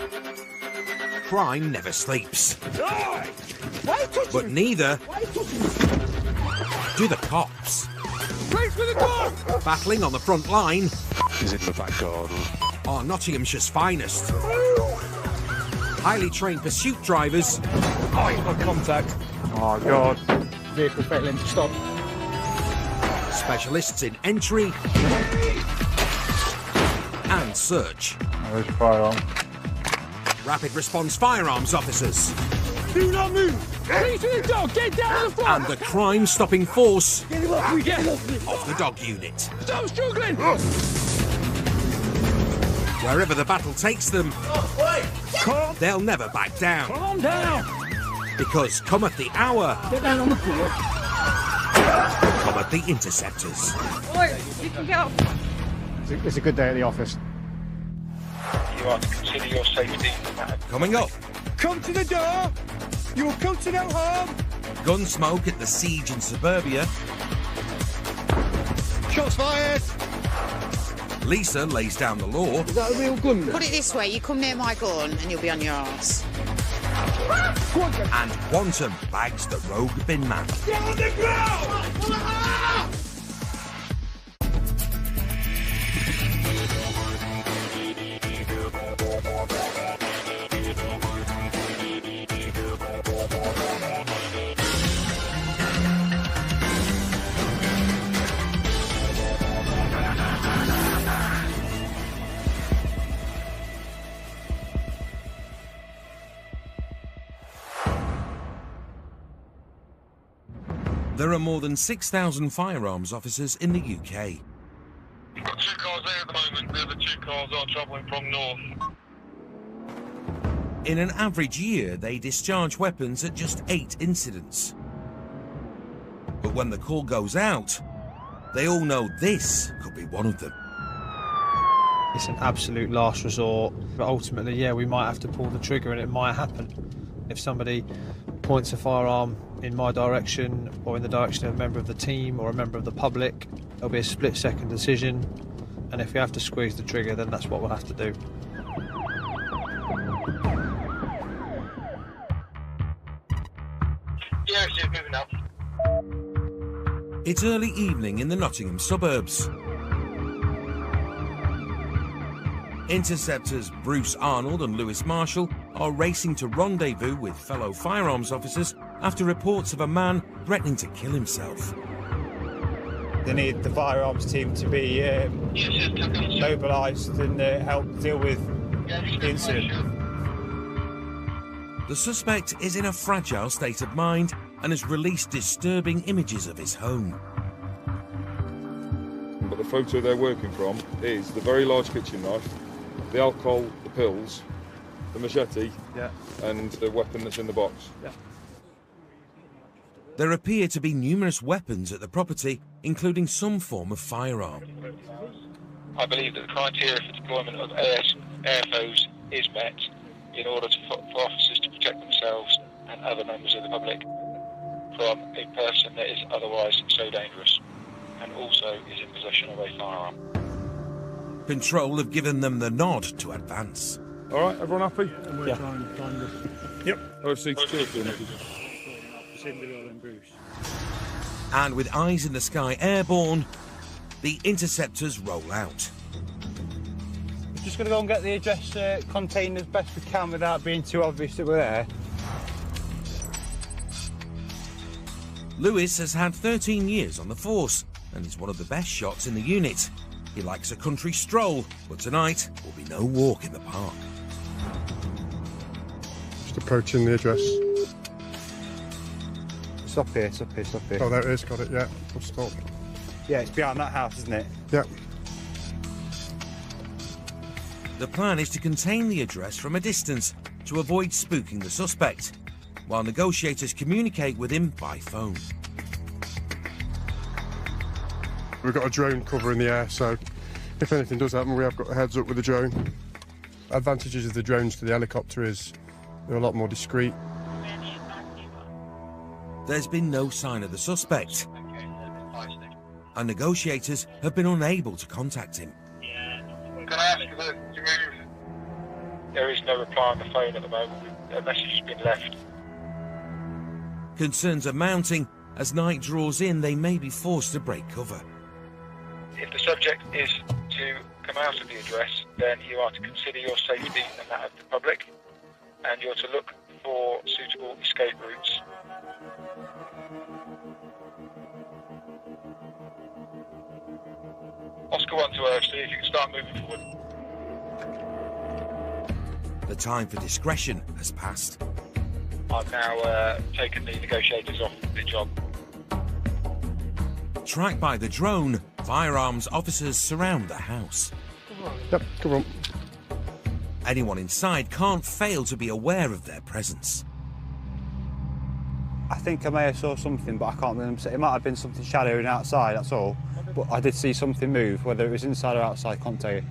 Crime never sleeps. Why touch But neither do the cops. Police with the door! Battling on the front line Is it the back garden? are Nottinghamshire's finest. Highly trained pursuit drivers. Oh, he's got contact. Oh, God. Vehicle failing to stop. Specialists in entry and search. There's a firearm. Rapid response firearms officers. Do not move! Please to the dog! Get down on the floor! And the crime-stopping force Get him off me! Get him off me! of the dog unit. Stop struggling! Wherever the battle takes them, they'll never back down. Calm down! Because cometh the hour, Get down on the floor! cometh the Interceptors. Oi, you can get up. It's a good day at the office. You are to consider your safety. Coming up, Come to the door! You will come to no harm! Gunsmoke at the siege in suburbia. Shots fired! Lisa lays down the law. Is that a real gun? Put it this way, you come near my gun and you'll be on your arse. And Quantum bags the rogue bin man. Get on the ground! There are more than 6,000 firearms officers in the UK. We've got 2 cars there at the moment. The other 2 cars are travelling from north. In an average year, they discharge weapons at just 8 incidents. But when the call goes out, they all know this could be one of them. It's an absolute last resort, but ultimately, yeah, we might have to pull the trigger and it might happen. If somebody points a firearm in my direction or in the direction of a member of the team or a member of the public, it'll be a split-second decision, and if we have to squeeze the trigger, then that's what we'll have to do. Yeah, she's moving up. It's early evening in the Nottingham suburbs. Interceptors Bruce Arnold and Lewis Marshall are racing to rendezvous with fellow firearms officers after reports of a man threatening to kill himself. They need the firearms team to be mobilised and help deal with the incident. The suspect is in a fragile state of mind and has released disturbing images of his home. But the photo they're working from is the very large kitchen knife, the alcohol, the pills, the machete, and the weapon that's in the box. There appear to be numerous weapons at the property, including some form of firearm. I believe that the criteria for deployment of AFOs is met in order for officers to protect themselves and other members of the public from a person that is otherwise so dangerous and also is in possession of a firearm. Control have given them the nod to advance. All right, everyone happy? Yeah. Yep. OFC, And with eyes in the sky airborne, the interceptors roll out. We're just going to go and get the address contained as best we can without being too obvious that we're there. Lewis has had 13 years on the force and is one of the best shots in the unit. He likes a country stroll, but tonight will be no walk in the park. Just approaching the address. It's up here, it's up here, it's up here. Oh, there it is, got it, yeah. We'll stop. Yeah, it's behind that house, isn't it? Yep. The plan is to contain the address from a distance to avoid spooking the suspect, while negotiators communicate with him by phone. We've got a drone cover in the air, so if anything does happen, we have got a heads up with the drone. Advantages of the drones to the helicopter is they're a lot more discreet. There's been no sign of the suspect, and negotiators have been unable to contact him. Can I ask you to move? There is no reply on the phone at the moment. A message has been left. Concerns are mounting. As night draws in, they may be forced to break cover. If the subject is to come out of the address, then you are to consider your safety and that of the public, and you're to look for suitable escape routes. Oscar 1 to OFC, if you can start moving forward. The time for discretion has passed. I've now taken the negotiators off the job. Tracked by the drone, firearms officers surround the house. Yep, come on. Anyone inside can't fail to be aware of their presence. I think I may have saw something, but I can't remember. It might have been something shadowing outside, that's all. But I did see something move, whether it was inside or outside, I can't tell you.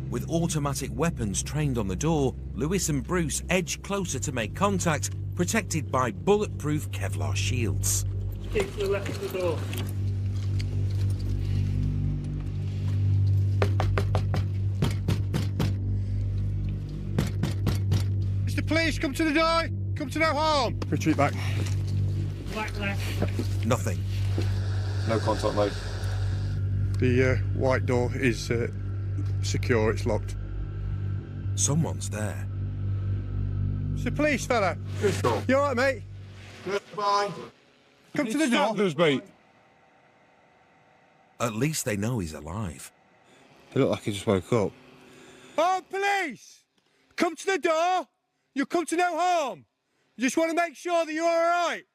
With automatic weapons trained on the door, Lewis and Bruce edge closer to make contact, protected by bulletproof Kevlar shields. Keep to the left of the door. Mr. Police, come to the door! Come to no harm! Retreat back. Back left. Nothing. No contact made. The white door is secure, it's locked. Someone's there. It's the police fella. You alright, mate? Fine. Come to the door. Us, mate. At least they know he's alive. It looked like he just woke up. Oh, police! Come to the door! You'll come to no harm! You just want to make sure that you're alright.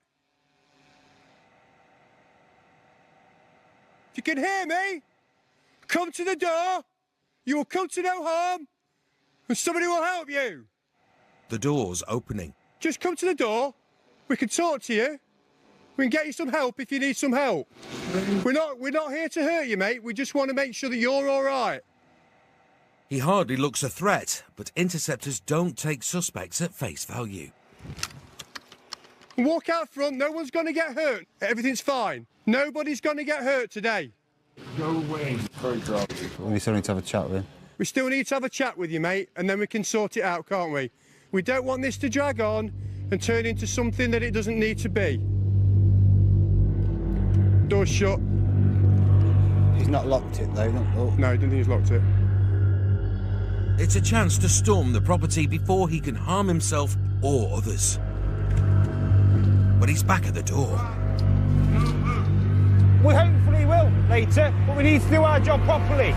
If you can hear me, come to the door. You will come to no harm, and somebody will help you. The door's opening. Just come to the door. We can talk to you. We can get you some help if you need some help. We're not here to hurt you, mate. We just want to make sure that you're all right. He hardly looks a threat, but interceptors don't take suspects at face value. Walk out front. No one's going to get hurt. Everything's fine. Nobody's going to get hurt today. Go away. Very dry. We still need to have a chat with him. We still need to have a chat with you, mate, and then we can sort it out, can't we? We don't want this to drag on and turn into something that it doesn't need to be. Door's shut. He's not locked it, though. No, I don't think he's locked it. It's a chance to storm the property before he can harm himself or others. But he's back at the door. We hopefully will later, but we need to do our job properly.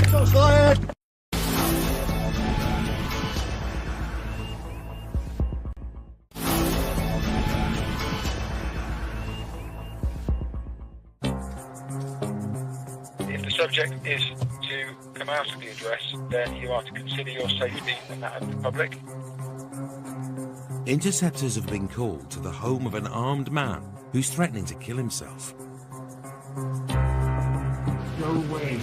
Shots fired! If the subject is to come out of the address, then you are to consider your safety and that of the public. Interceptors have been called to the home of an armed man who's threatening to kill himself. Go away.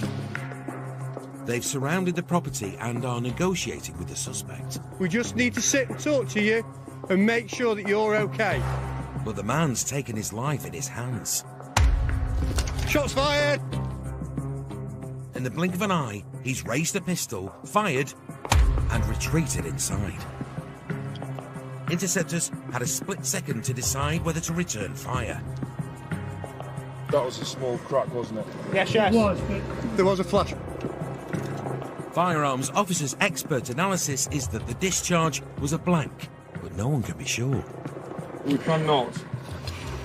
They've surrounded the property and are negotiating with the suspect. We just need to sit and talk to you and make sure that you're okay. But the man's taken his life in his hands. Shots fired! In the blink of an eye, he's raised a pistol, fired, and retreated inside. Interceptors had a split second to decide whether to return fire. That was a small crack, wasn't it? Yes. There was a flash. Firearms officers' expert analysis is that the discharge was a blank, but no one can be sure. We cannot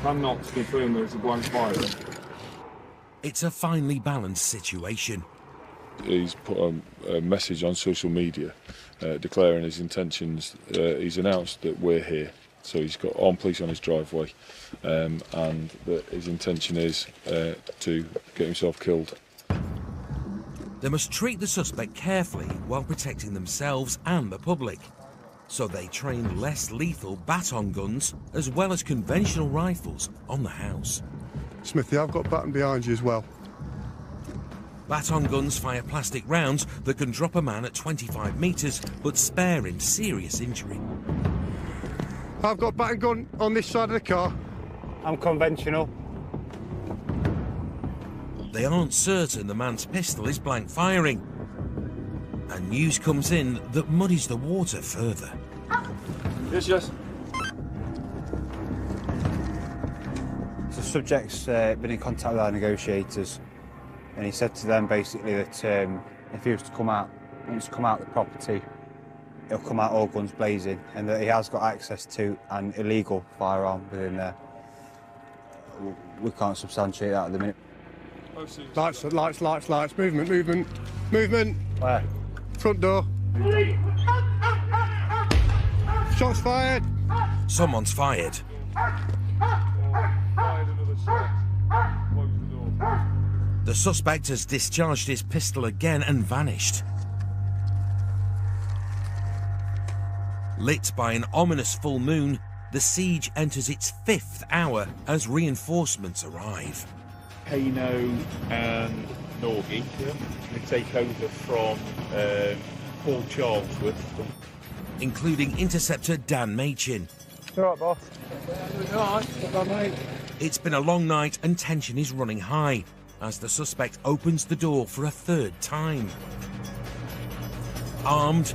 confirm there was a blank fire. It's a finely balanced situation. He's put a message on social media declaring his intentions. He's announced that we're here, so he's got armed police on his driveway, and that his intention is to get himself killed. They must treat the suspect carefully while protecting themselves and the public. So they train less lethal baton guns as well as conventional rifles on the house. Smithy, I've got baton behind you as well. Baton guns fire plastic rounds that can drop a man at 25 metres but spare him serious injury. I've got baton gun on this side of the car. I'm conventional. They aren't certain the man's pistol is blank firing. And news comes in that muddies the water further. Yes. The subject's been in contact with our negotiators, and he said to them basically that if he was to come out, wants to come out of the property, he'll come out all guns blazing, and that he has got access to an illegal firearm within there. We can't substantiate that at the minute. Lights, movement. Where? Front door. Shots fired. Someone's fired. The suspect has discharged his pistol again and vanished. Lit by an ominous full moon, the siege enters its 5th hour as reinforcements arrive. Kano and Norgie will take over from Paul Charlesworth. Including Interceptor Dan Machin. You all right, boss? All right, mate. It's been a long night and tension is running high as the suspect opens the door for a 3rd time. Armed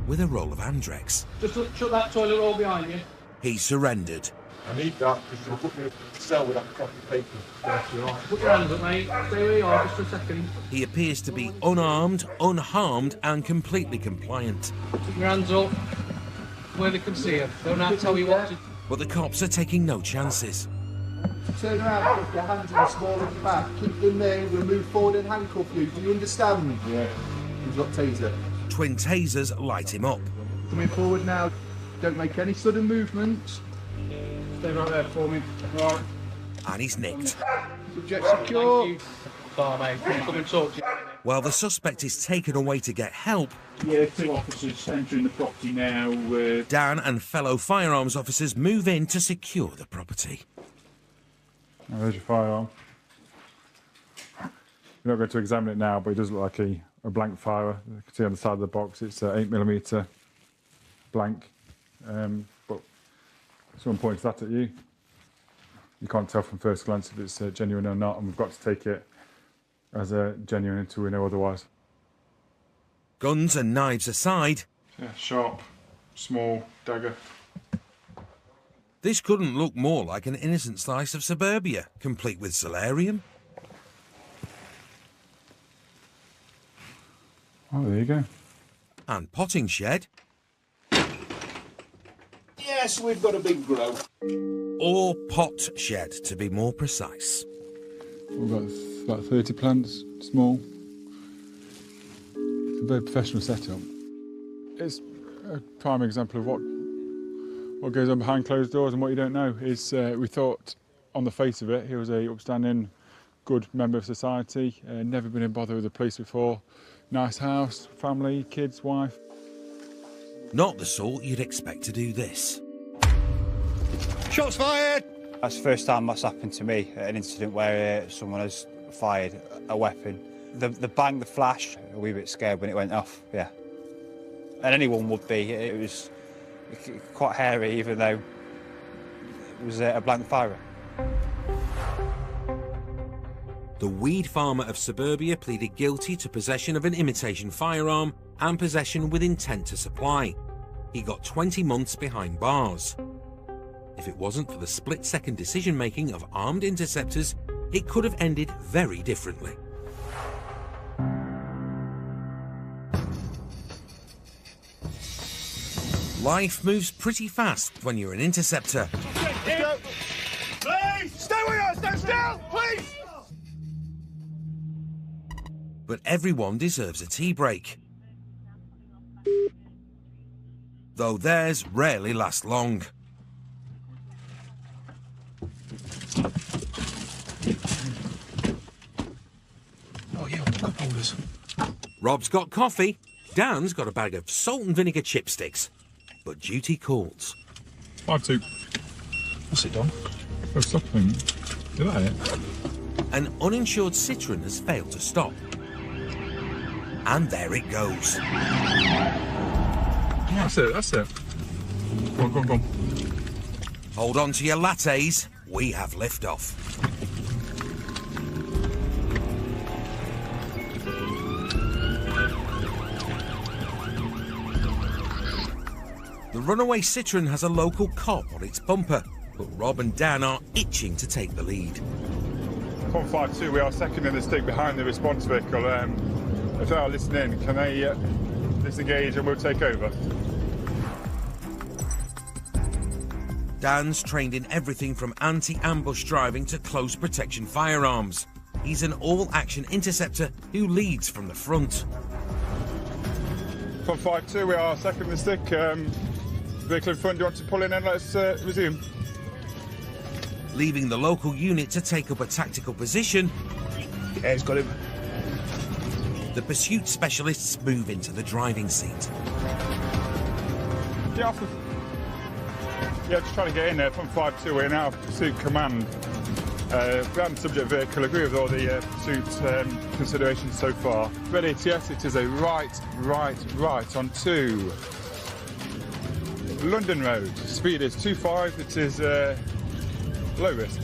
with a roll of Andrex. Just shut that toilet roll behind you. He surrendered. I need that because you'll put me in a cell with that copy paper. Yes, you're right. Put your hands up, mate. Stay where you are just for a second. He appears to be unarmed, unharmed and completely compliant. Put your hands up where they can see you. Don't have to tell you what to... But the cops are taking no chances. Turn around, put your hands on the small of the back. Keep them there, we'll move forward and handcuff you. Do you understand? Yeah. You've got taser. Twin tasers light him up. Coming forward now. Don't make any sudden movements. Stay right there for me. Right. and he's nicked. Subject secure. Come and talk to you. While the suspect is taken away to get help, Yeah, 2 officers entering the property now. Dan and fellow firearms officers move in to secure the property. Oh, there's your firearm. We're not going to examine it now, but it does look like a blank fire. You can see on the side of the box it's 8mm blank. But someone points that at you. You can't tell from first glance if it's genuine or not, and we've got to take it as genuine until we know otherwise. Guns and knives aside, Yeah, sharp, small dagger. this couldn't look more like an innocent slice of suburbia, complete with solarium. Oh, there you go. And potting shed. Yes, we've got a big grow. Or pot shed, to be more precise. We've got about 30 plants, small. It's a very professional setup. It's a prime example of what goes on behind closed doors and what you don't know. We thought, on the face of it, he was a upstanding, good member of society, never been in bother with the police before. Nice house, family, kids, wife. Not the sort you'd expect to do this. Shots fired! That's the first time that's happened to me, an incident where someone has fired a weapon. The bang, the flash, a wee bit scared when it went off, yeah. And anyone would be. It was quite hairy, even though it was a blank firer. The weed farmer of suburbia pleaded guilty to possession of an imitation firearm and possession with intent to supply. He got 20 months behind bars. If it wasn't for the split-second decision-making of armed interceptors, it could have ended very differently. Life moves pretty fast when you're an interceptor. Please! Stay where you are! Stand still! Please! But everyone deserves a tea break. Though theirs rarely last long. Oh yeah, cup holders. Rob's got coffee. Dan's got a bag of salt and vinegar chipsticks. But duty calls. 5-2. What's it done? Oh, stopping. Did that hit? An uninsured Citroen has failed to stop. And there it goes. That's it, that's it. Go on, go on, go on. Hold on to your lattes. We have liftoff. The runaway Citroen has a local cop on its bumper, but Rob and Dan are itching to take the lead. 152, we are second in the stick behind the response vehicle. If they are listening, can they disengage and we'll take over? Dan's trained in everything from anti-ambush driving to close protection firearms. He's an all-action interceptor who leads from the front. 152, we are second in the stick. Vehicle in front, do you want to pull in and let's resume? Leaving the local unit to take up a tactical position. Yeah, he's got him. The pursuit specialists move into the driving seat. Yeah, just trying to get in there from 5-2. We're now pursuit command. Ground subject vehicle, agree with all the pursuit considerations so far. Red ATS, it is a right onto London Road. Speed is 25, it is low risk.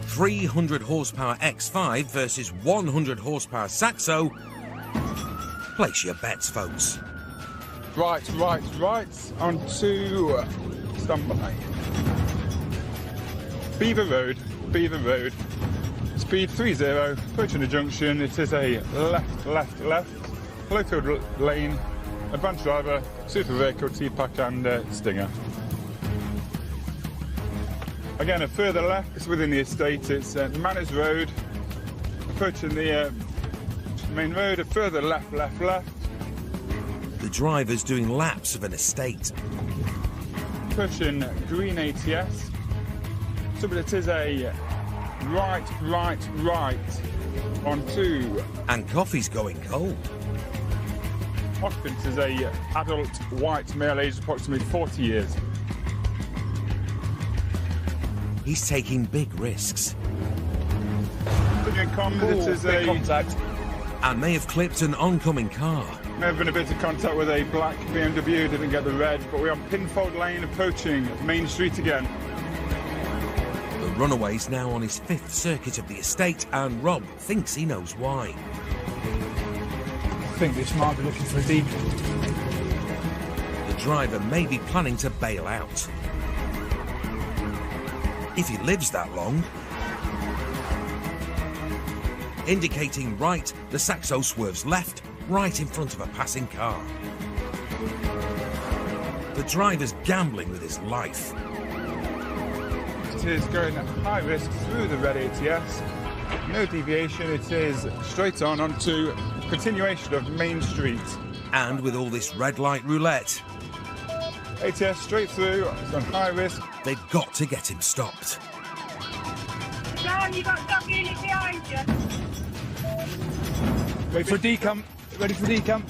300 horsepower X5 versus 100 horsepower Saxo. Place your bets, folks. Right onto standby. Beaver Road. Speed 30, approaching the junction. It is a left. Flowfield lane. Advanced driver, super vehicle, T-Pack and Stinger. Again, a further left, it's within the estate, it's Manners Road, approaching the main road, a further left. The driver's doing laps of an estate. Pushing green ATS, So it is a right on 2. And coffee's going cold. Occupant is a adult white male aged approximately 40 years. He's taking big risks. It is a contact. And may have clipped an oncoming car. May have been a bit of contact with a black BMW, didn't get the red, but we're on Pinfold Lane approaching Main Street again. The runaway's now on his 5th circuit of the estate, and Rob thinks he knows why. I think this might be looking for a deacon. The driver may be planning to bail out. If he lives that long. Indicating right, the Saxo swerves left, right in front of a passing car. The driver's gambling with his life. It is going at high risk through the red ATS. No deviation, it is straight on onto continuation of Main Street. And with all this red light roulette, ATS straight through, it's on high risk. They've got to get him stopped. John, you got some unit behind you. Wait for decamp. Ready for decamp.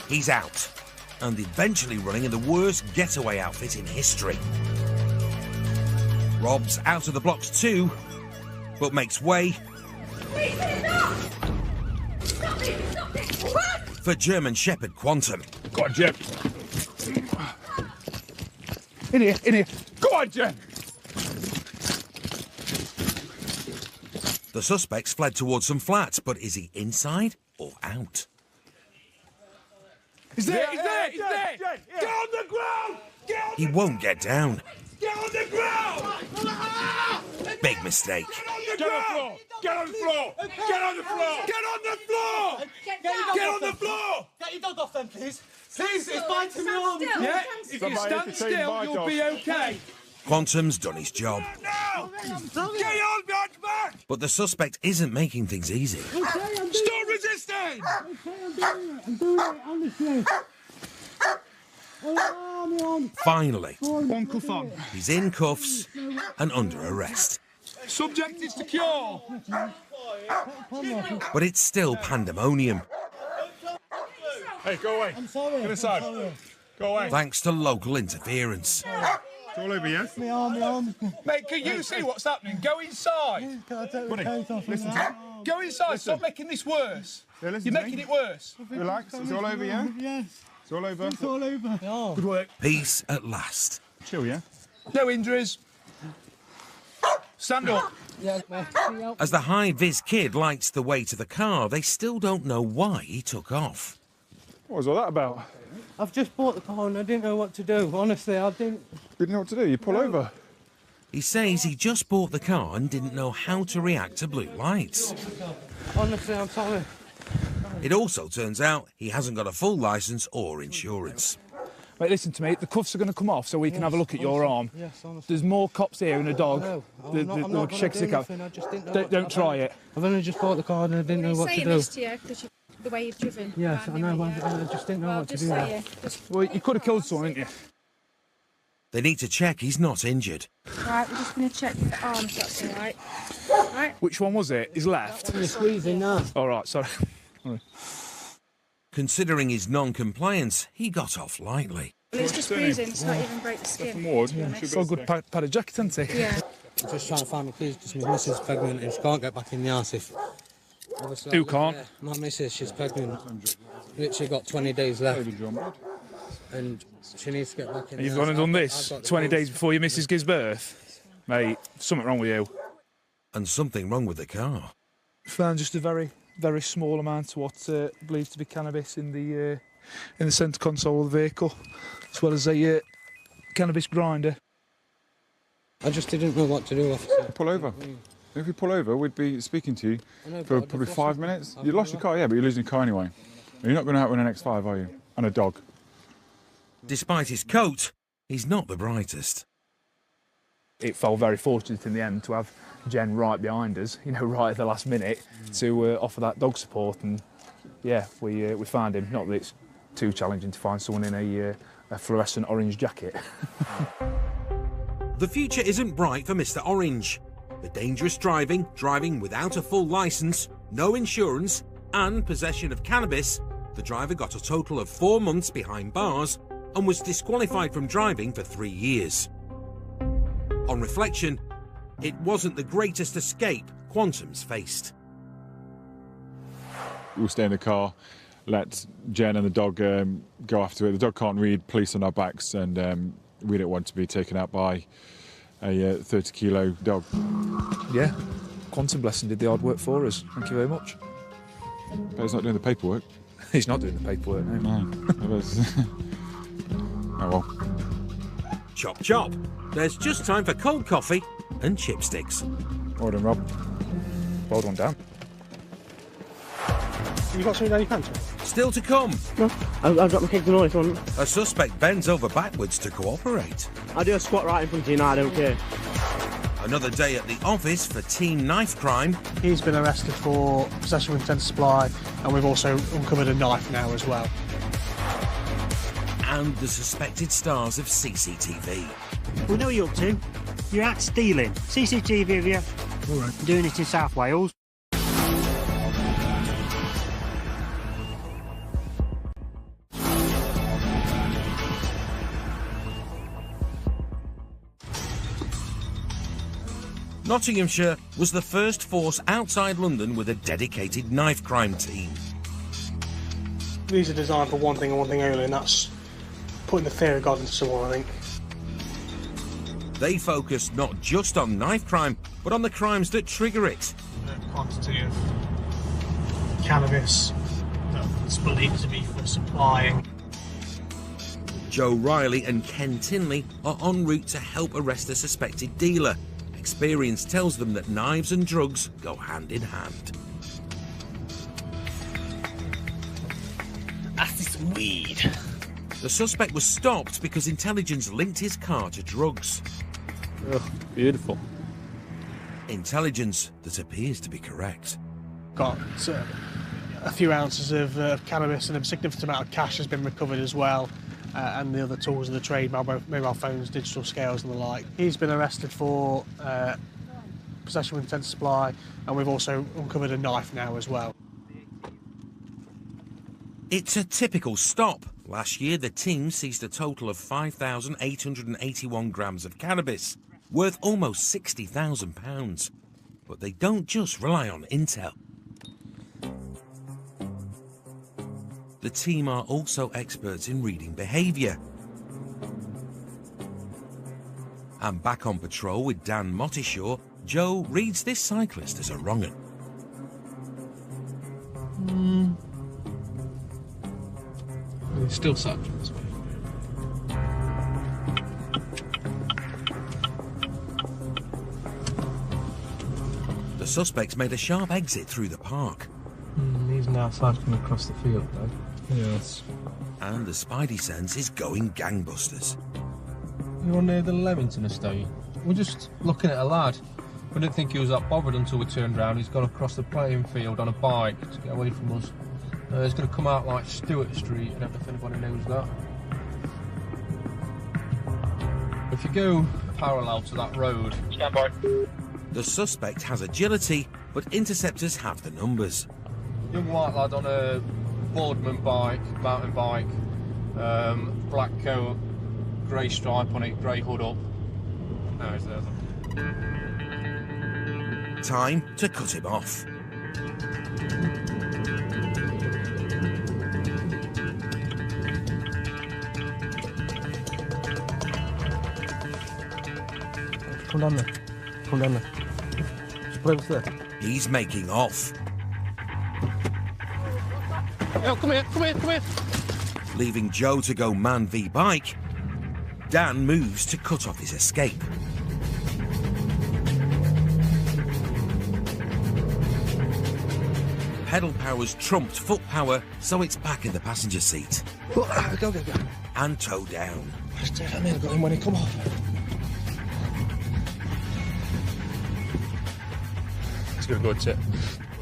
He's out, and eventually running in the worst getaway outfit in history. Rob's out of the blocks too, but makes way for German Shepherd Quantum. Go on, Jem. In here. Go on, Jem. The suspect's fled towards some flats, but is he inside or out? He's there. Get on the ground! He won't get down. Get on the ground! Big mistake. Get on the floor! Get on the floor! Get on the floor! Get on the floor! Get on the floor! Get your dog off then, please. Please, it's biting me on. Yeah, if you stand still, you'll be okay. Quantum's done his job. No! Get on back! But the suspect isn't making things easy. Stop resisting! I'm doing it, honestly. Finally, One cuff on. he's in cuffs and under arrest. Subject is secure. But it's still pandemonium, Hey, go away. I'm sorry. Get aside. Go away. thanks to local interference. It's all over, yeah? My arm. Mate, can you see what's happening? Go inside. Buddy, listen to me. Go inside. Stop making this worse. Yeah, listen You're to making me. it worse. Relax, it's all over, yeah? Yes. It's all over. It's all over. Oh. Good work. Peace at last. Chill, yeah? No injuries. Stand up. Yeah, mate. As the high-vis kid lights the way to the car, they still don't know why he took off. What was all that about? I've just bought the car and I didn't know what to do. Honestly, I didn't. You didn't know what to do, you pull over. He says he just bought the car and didn't know how to react to blue lights. Honestly, I'm sorry. It also turns out he hasn't got a full licence or insurance. Mate, listen to me. The cuffs are going to come off so we can have a look at your arm. Yes, honestly. There's more cops here and a dog. No, The- I'm not the going check to stick do out. nothing. I just didn't know. Don't try it. I've only just bought the car and I didn't know what to saying do. this to you because the way you've driven. Yes, I around know. me, yeah. I just didn't know Well, what to just do. say it. Just... Well, you could have killed someone, didn't you? They need to check he's not injured. Right, we're just going to check the arm if that's all right. Right. Which one was it? His left? You're squeezing now. All right, sorry. Considering his non-compliance, he got off lightly. Well, it's just bruising. It's not even break the skin. It's got a good padded jacket, hasn't he? Yeah. I'm just trying to find my keys because my missus is pregnant and she can't get back in the house if... Who can't? My missus, she's pregnant. Literally got 20 days left. And she needs to get back in And you've the gone house. and done I've this got the 20 keys. days before your missus gives birth? Mate, something wrong with you. And something wrong with the car. Found just a very, very small amount of what believed to be cannabis in the centre console of the vehicle, as well as a cannabis grinder. I just didn't know what to do, officer. Pull over. If we pull over, we'd be speaking to you I know, for but probably I've 5 lost minutes. my- You lost your car, yeah, but you're losing your car anyway. You're not going to outrun an X5, are you? And a dog. Despite his coat, he's not the brightest. It felt very fortunate in the end to have Jen right behind us, right at the last minute, to offer that dog support. And yeah, we found him. Not that it's too challenging to find someone in a a fluorescent orange jacket. The future isn't bright for Mr. Orange. The dangerous driving without a full licence, no insurance, and possession of cannabis, the driver got a total of 4 months behind bars and was disqualified from driving for 3 years. On reflection, it wasn't the greatest escape Quantum's faced. We'll stay in the car, let Jen and the dog go after it. The dog can't read police on our backs, and we don't want to be taken out by a 30-kilo dog. Yeah, Quantum Blessing did the hard work for us. Thank you very much. But he's not doing the paperwork. He's not doing the paperwork, no. Oh well. Chop chop. There's just time for cold coffee and chipsticks. Well done, Rob. Well done, Dan. You got something down your pants? Still to come. No, I've got my kids on this one. A suspect bends over backwards to cooperate. I do a squat right in front of you now, I don't care. Another day at the office for teen knife crime. He's been arrested for possession with intent to supply, and we've also uncovered a knife now as well. And the suspected stars of CCTV. We know what you're up to. You're out stealing. CCTV of you. All right. Doing it in South Wales. Nottinghamshire was the first force outside London with a dedicated knife crime team. These are designed for one thing and one thing only, and that's putting the fear of God into someone, I think. They focused not just on knife crime, but on the crimes that trigger it. The quantity of cannabis that's believed to be for supplying. Joe Riley and Ken Tinley are en route to help arrest a suspected dealer. Experience tells them that knives and drugs go hand in hand. That's some weed. The suspect was stopped because intelligence linked his car to drugs. Oh, beautiful. Intelligence that appears to be correct. Got a few ounces of cannabis, and a significant amount of cash has been recovered as well. And the other tools of the trade, mobile phones, digital scales and the like. He's been arrested for possession with intent to supply, and we've also uncovered a knife now as well. It's a typical stop. Last year, the team seized a total of 5,881 grams of cannabis, worth almost £60,000. But they don't just rely on intel. The team are also experts in reading behaviour. And back on patrol with Dan Mottishaw, Joe reads this cyclist as a wrong-un. It's still such this way. The suspects made a sharp exit through the park. He's now cycling across the field, though. Yes. And the spidey sense is going gangbusters. You're near the Leamington estate. We're just looking at a lad. We didn't think he was that bothered until we turned round. He's gone across the playing field on a bike to get away from us. He's going to come out like Stewart Street. I don't know if anybody knows that. If you go parallel to that road... Stand by. The suspect has agility, but interceptors have the numbers. Young white lad on a Boardman bike, mountain bike, black coat, grey stripe on it, grey hood up. No, he's there. Time to cut him off. Come down there. Come down there. Just put it there. He's making off. Oh, come here, come here, come here. Leaving Joe to go man v bike, Dan moves to cut off his escape. Pedal power's trumped foot power, so it's back in the passenger seat. Go. And toe down. I may have got him when he come off. It's going to go tip.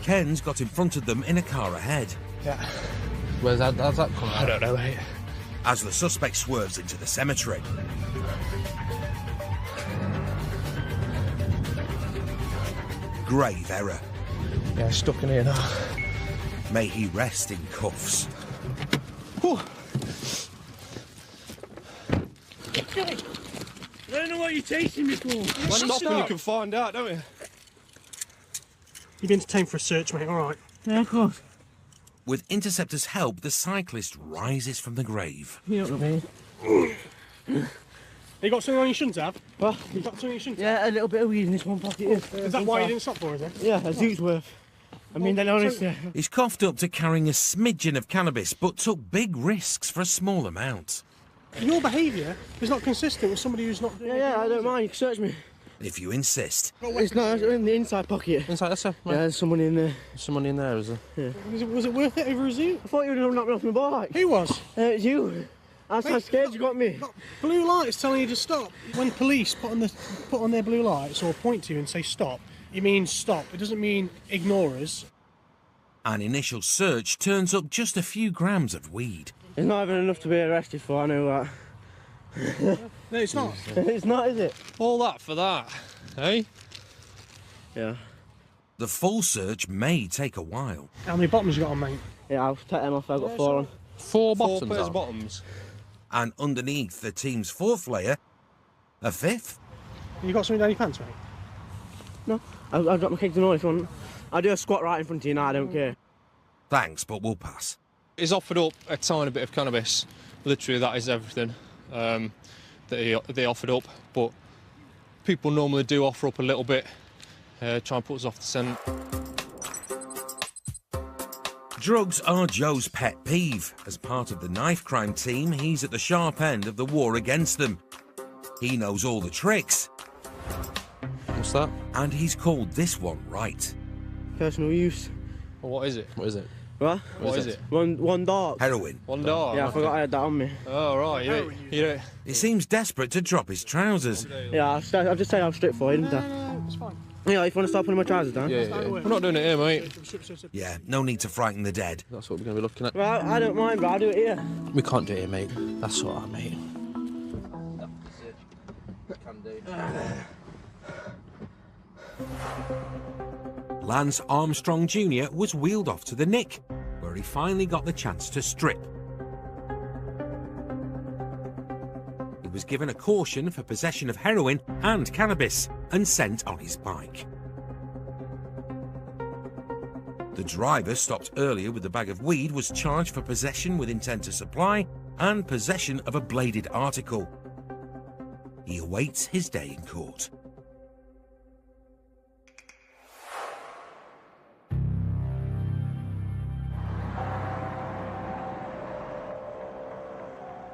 Ken's got in front of them in a car ahead. Yeah. How's that come out? I don't know, mate. as the suspect swerves into the cemetery. Grave error. Yeah, stuck in here now. May he rest in cuffs. I don't know what you're chasing me for. Stop and you can find out, don't you? You've been detained for a search, mate, all right? Yeah, of course. With Interceptors' help, the cyclist rises from the grave. You know what I mean? You got something on you shouldn't have? What? You got something you shouldn't have? Yeah, a little bit of weed in this one pocket. Is that why you didn't stop for, is it? Yeah, a zoot's worth. I mean, then honestly... He's coughed up to carrying a smidgen of cannabis, but took big risks for a small amount. Your behaviour is not consistent with somebody who's not doing Yeah, I don't mind. You can search me. If you insist. It's not in the inside pocket. Inside, that's a... Yeah, there's someone in there. Someone in there, is there? Yeah. Was it worth it over a zoo? I thought you were going to knock me off my bike. Who was? It's you. I was so scared you got me. Blue lights telling you to stop. When police put on their blue lights or point to you and say stop, it means stop. It doesn't mean ignore us. An initial search turns up just a few grams of weed. It's not even enough to be arrested for, I know that. No, it's not. It's not, is it? All that for that, eh? Yeah. The full search may take a while. How many bottoms you got on, mate? Yeah, I'll take them off. I've got 4 on. 4 bottoms. 4 pairs of bottoms. And underneath the team's 4th layer, a 5th. You got something down your pants, mate? No, I've got my kids in all if you want. I'll do a squat right in front of you now, I don't care. Thanks, but we'll pass. He's offered up a tiny bit of cannabis. Literally, that is everything that they offered up. But people normally do offer up a little bit, try and put us off the scent. Drugs are Joe's pet peeve. As part of the knife crime team, he's at the sharp end of the war against them. He knows all the tricks. What's that? And he's called this one right. Personal use. Well, what is it? What is it? What? What is it? One dart. Heroin. One dart. Yeah, I forgot I had that on me. Oh, right. You don't... He seems desperate to drop his trousers. Yeah, I've just said I'll strip for you, didn't I? No, it's fine. Yeah, if you want to start putting my trousers down. Yeah. We're not doing it here, mate. Yeah, no need to frighten the dead. That's what we're going to be looking at. Well, I don't mind, but I'll do it here. We can't do it here, mate. That's all right, mate. Lance Armstrong Jr. was wheeled off to the Nick, where he finally got the chance to strip. He was given a caution for possession of heroin and cannabis and sent on his bike. The driver, stopped earlier with a bag of weed, was charged for possession with intent to supply and possession of a bladed article. He awaits his day in court.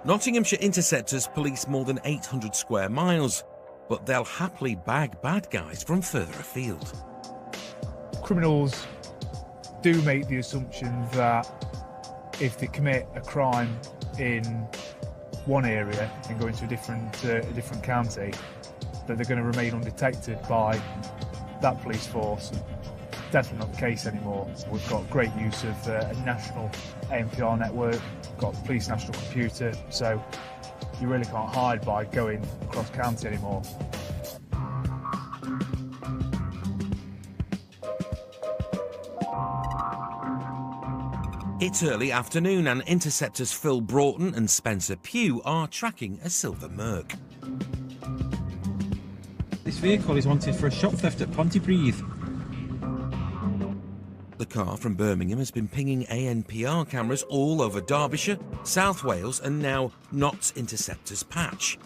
Nottinghamshire Interceptors police more than 800 square miles, but they'll happily bag bad guys from further afield. Criminals do make the assumption that if they commit a crime in one area and go into a different county, that they're going to remain undetected by that police force. Definitely not the case anymore. We've got great use of a national ANPR network, got the police national computer, so you really can't hide by going across county anymore. It's early afternoon and Interceptors Phil Broughton and Spencer Pugh are tracking a silver Merc. This vehicle is wanted for a shop theft at Pontypridd. The car from Birmingham has been pinging ANPR cameras all over Derbyshire, South Wales and now Notts Interceptors patch.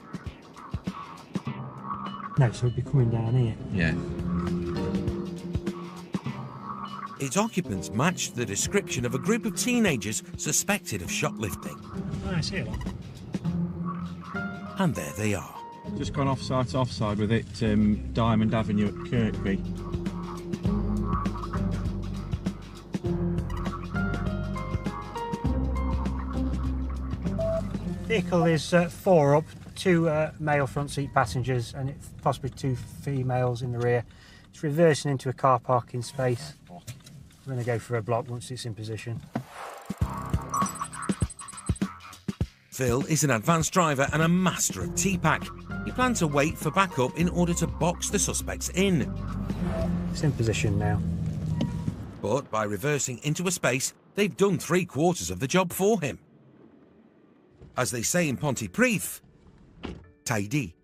No, so it'd be coming down here. Yeah. Its occupants matched the description of a group of teenagers suspected of shoplifting. Oh, I see it. And there they are. Just gone offside to offside with it, Diamond Avenue at Kirkby. Vehicle is 4 up, 2 male front seat passengers and it's possibly 2 females in the rear. It's reversing into a car parking space. We're going to go for a block once it's in position. Phil is an advanced driver and a master of T-Pack. He planned to wait for backup in order to box the suspects in. It's in position now. But by reversing into a space, they've done 3/4 of the job for him. As they say in Pontypridd, tidy.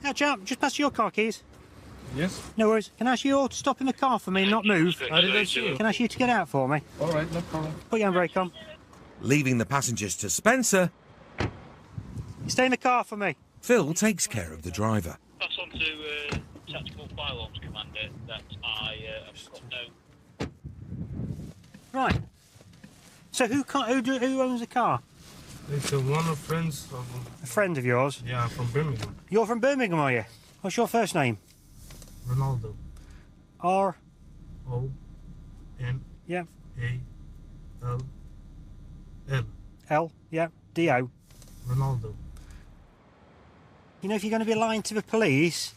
Now, chap, just pass your car keys. Yes? No worries. Can I ask you all to stop in the car for me and not move? I didn't see you. Can I ask you to get out for me? All right, no problem. Put your handbrake on. Leaving the passengers to Spencer, Stay in the car for me. Phil takes care of the driver. Pass on to Tactical Firearms Commander that I have got no. Right. So who owns the car? It's one of friends of... A friend of yours? Yeah, from Birmingham. You're from Birmingham, are you? What's your first name? Ronaldo. R. O-N... Yeah. A-L... L. L. Yeah. D-O. Ronaldo. You know, if you're going to be lying to the police,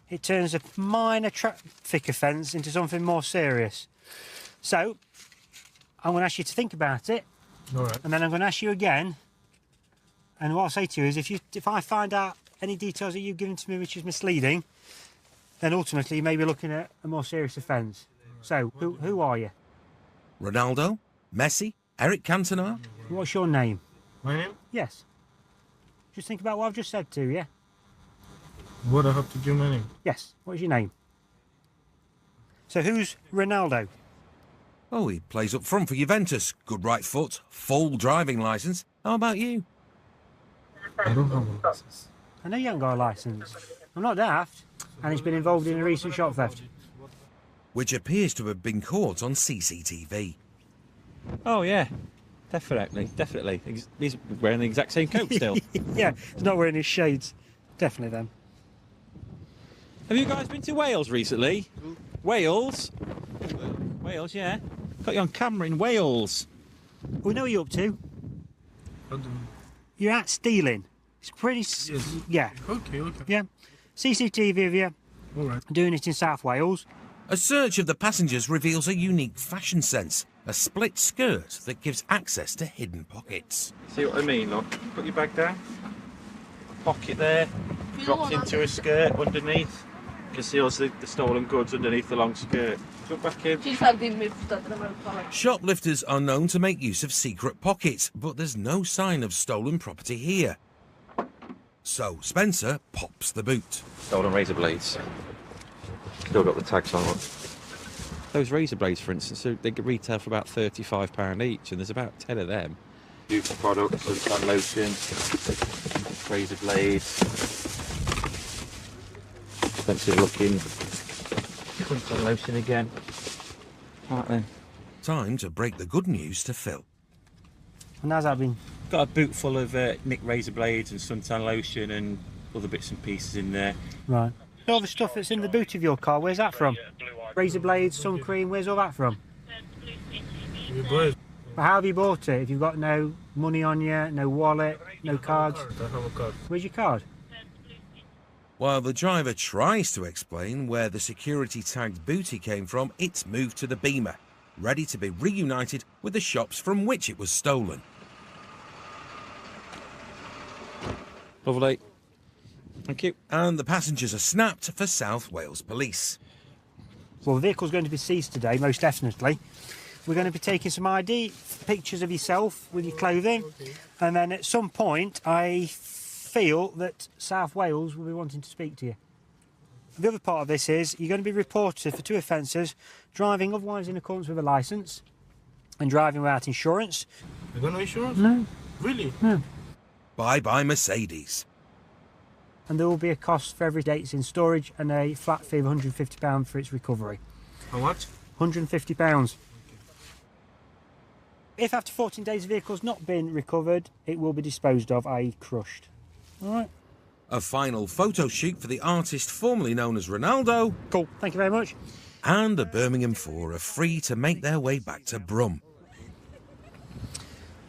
it turns a minor traffic offence into something more serious. So, I'm going to ask you to think about it. All right. And then I'm going to ask you again. And what I'll say to you is, if I find out any details that you've given to me which is misleading, then ultimately you may be looking at a more serious offence. So, who are you? Ronaldo? Messi? Eric Cantona? What's your name? My name? Yes. Just think about what I've just said to you. What I have to give my name? Yes. What is your name? So who's Ronaldo? Oh, he plays up front for Juventus. Good right foot, full driving licence. How about you? I don't have a license. I know you haven't got a licence. I'm not daft. And he's been involved in a recent shop theft. Which appears to have been caught on CCTV. Oh, yeah. Definitely. He's wearing the exact same coat still. Yeah, he's not wearing his shades. Definitely them. Have you guys been to Wales recently? Wales? Wales, yeah. Got you on camera in Wales. We know what you're up to. You're out stealing. It's pretty... Yes. Yeah. Okay. Yeah. CCTV of you. All right. Doing it in South Wales. A search of the passengers reveals a unique fashion sense. A split skirt that gives access to hidden pockets. See what I mean? Look, put your bag down. Pocket there. Drops into a skirt underneath. You can see also the stolen goods underneath the long skirt. Jump back in. Shoplifters are known to make use of secret pockets, but there's no sign of stolen property here. So Spencer pops the boot. Stolen razor blades. Still got the tags on. Those razor blades, for instance, so they could retail for about £35 each, and there's about 10 of them. Beautiful products, sun lotion, razor blades. Expensive looking. Sun lotion again. Right then. Time to break the good news to Phil. And how's that been? Got a boot full of nicked razor blades and suntan lotion and other bits and pieces in there. Right. All the stuff that's in the boot of your car, where's that from? Razor blades, sun cream, where's all that from? But how have you bought it? If you've got no money on you, no wallet, no cards? I have a card. Where's your card? While the driver tries to explain where the security-tagged booty came from, it's moved to the Beamer, ready to be reunited with the shops from which it was stolen. Lovely. Thank you. And the passengers are snapped for South Wales Police. Well, the vehicle's going to be seized today, most definitely. We're going to be taking some ID, pictures of yourself with your clothing, and then at some point I feel that South Wales will be wanting to speak to you. The other part of this is you're going to be reported for 2 offences: driving otherwise in accordance with a licence and driving without insurance. You got no insurance? No. Really? No. Bye-bye Mercedes. And there will be a cost for every day it's in storage and a flat fee of £150 for its recovery. How much? £150. If after 14 days the vehicle's not been recovered, it will be disposed of, i.e. crushed. All right. A final photo shoot for the artist formerly known as Ronaldo. Cool, thank you very much. And the Birmingham 4 are free to make their way back to Brum.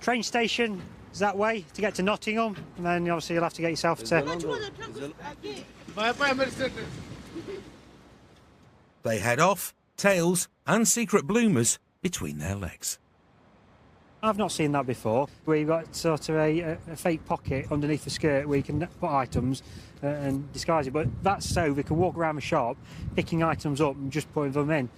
Train station is that way to get to Nottingham, and then obviously you'll have to get yourself to... They head off, tails and secret bloomers between their legs. I've not seen that before, where you've got sort of a fake pocket underneath the skirt where you can put items and disguise it, but that's so they can walk around the shop picking items up and just putting them in.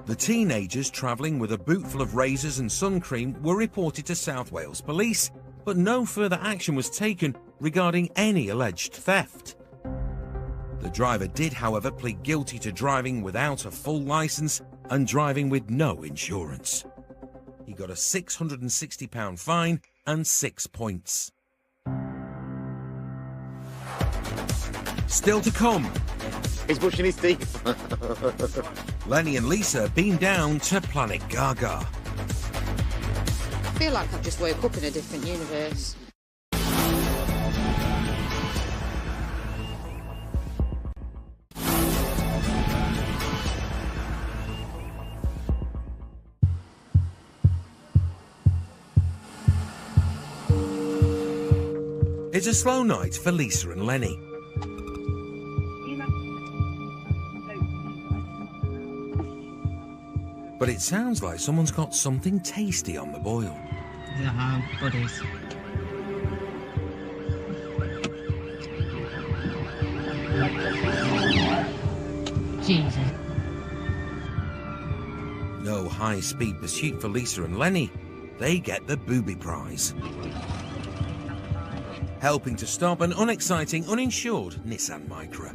The teenagers travelling with a boot full of razors and sun cream were reported to South Wales Police, but no further action was taken regarding any alleged theft. The driver did, however, plead guilty to driving without a full licence and driving with no insurance. He got a £660 fine and 6 points. Still to come. He's brushing his teeth. Lenny and Lisa beam down to Planet Gaga. I feel like I've just woke up in a different universe. It's a slow night for Lisa and Lenny. But it sounds like someone's got something tasty on the boil. Yeah, buddies. Jesus. No high-speed pursuit for Lisa and Lenny. They get the booby prize. Helping to stop an unexciting, uninsured Nissan Micra.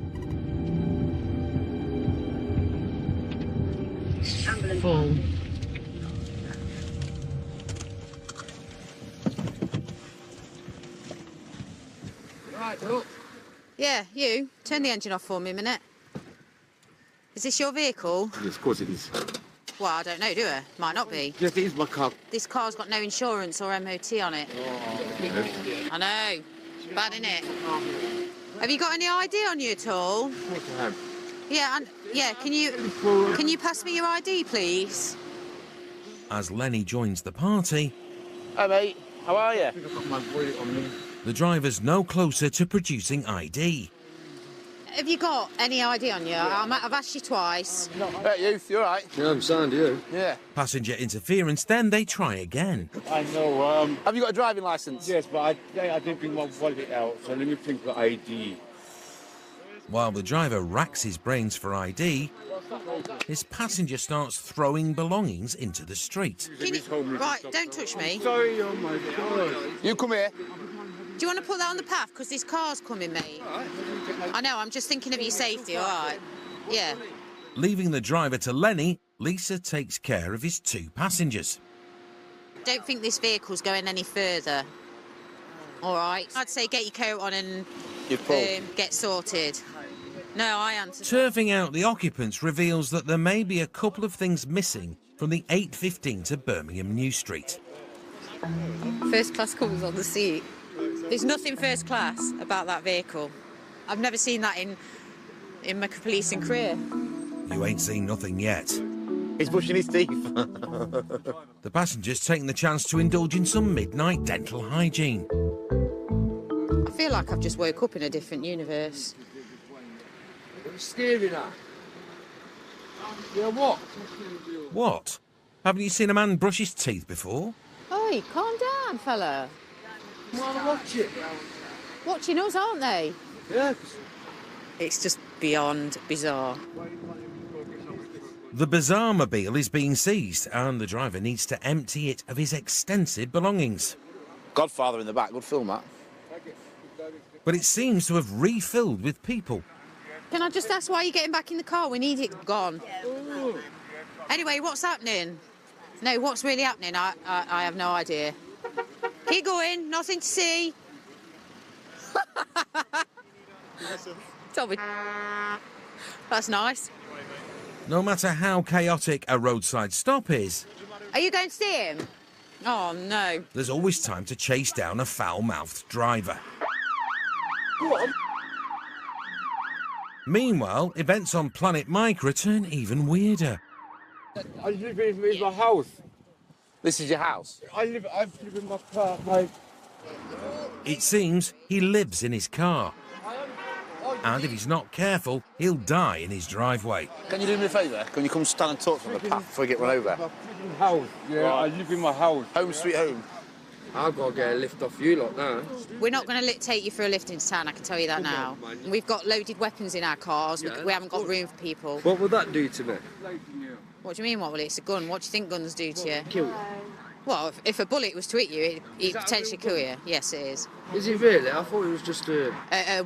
Full. Right, look. Yeah, you. Turn the engine off for me a minute. Is this your vehicle? Yes, of course it is. Well, I don't know, do I? Might not be. Yes, it is my car. This car's got no insurance or MOT on it. Oh. I know. Bad, innit? Have you got any ID on you at all? Yes, I have. Yeah, and yeah. Can you pass me your ID, please? As Lenny joins the party, Hi, mate. How are you? I think I've got my wallet on me. the driver's no closer to producing ID. Have you got any ID on you? I've asked you twice. Hey, youth, you all right? Yeah, I'm sound, you? Yeah. Passenger interference, then they try again. I know, Have you got a driving licence? Yes, but I didn't bring my wallet out, so let me think the ID. While the driver racks his brains for ID, his passenger starts throwing belongings into the street. Right, don't touch me. Sorry, oh my God. You come here. Do you want to put that on the path? Because this car's coming, mate. I know, I'm just thinking of your safety, all right? Yeah. Leaving the driver to Lenny, Lisa takes care of his two passengers. Don't think this vehicle's going any further. All right? I'd say get your coat on and get sorted. No, I answered. Turfing out the occupants reveals that there may be a couple of things missing from the 8:15 to Birmingham New Street. First class covers on the seat. There's nothing first class about that vehicle. I've never seen that in my policing career. You ain't seen nothing yet. He's brushing his teeth. The passengers taking the chance to indulge in some midnight dental hygiene. I feel like I've just woke up in a different universe. It's scary now. Yeah, what? What? Haven't you seen a man brush his teeth before? Oi, calm down, fella. Wanna watch it? Watching us, aren't they? Yeah. It's just beyond bizarre. The Bizarre-mobile is being seized and the driver needs to empty it of his extensive belongings. Godfather in the back, good film that. But it seems to have refilled with people. Can I just ask why you're getting back in the car? We need it gone. Anyway, what's happening? No, what's really happening? I have no idea. Keep going, nothing to see. Tommy. That's nice. No matter how chaotic a roadside stop is, Are you going to see him? Oh, no. there's always time to chase down a foul-mouthed driver. Meanwhile, events on Planet Micra turn even weirder. I live in my house. This is your house? I live in my car, It seems he lives in his car. Oh, and if he's not careful, he'll die in his driveway. Can you do me a favour? Can you come stand and talk from the path before I get run over? House, yeah, right. I live in my house. Home sweet home. I've got to get a lift off you lot now. We're not going to take you for a lift into town, I can tell you that now. We've got loaded weapons in our cars, Yeah, we haven't got room for people. What would that do to me? What do you mean, what will it? It's a gun. What do you think guns do to you? Kill you. Well, if a bullet was to hit you, it'd potentially kill you. Yes, it is. Is it really? I thought it was just a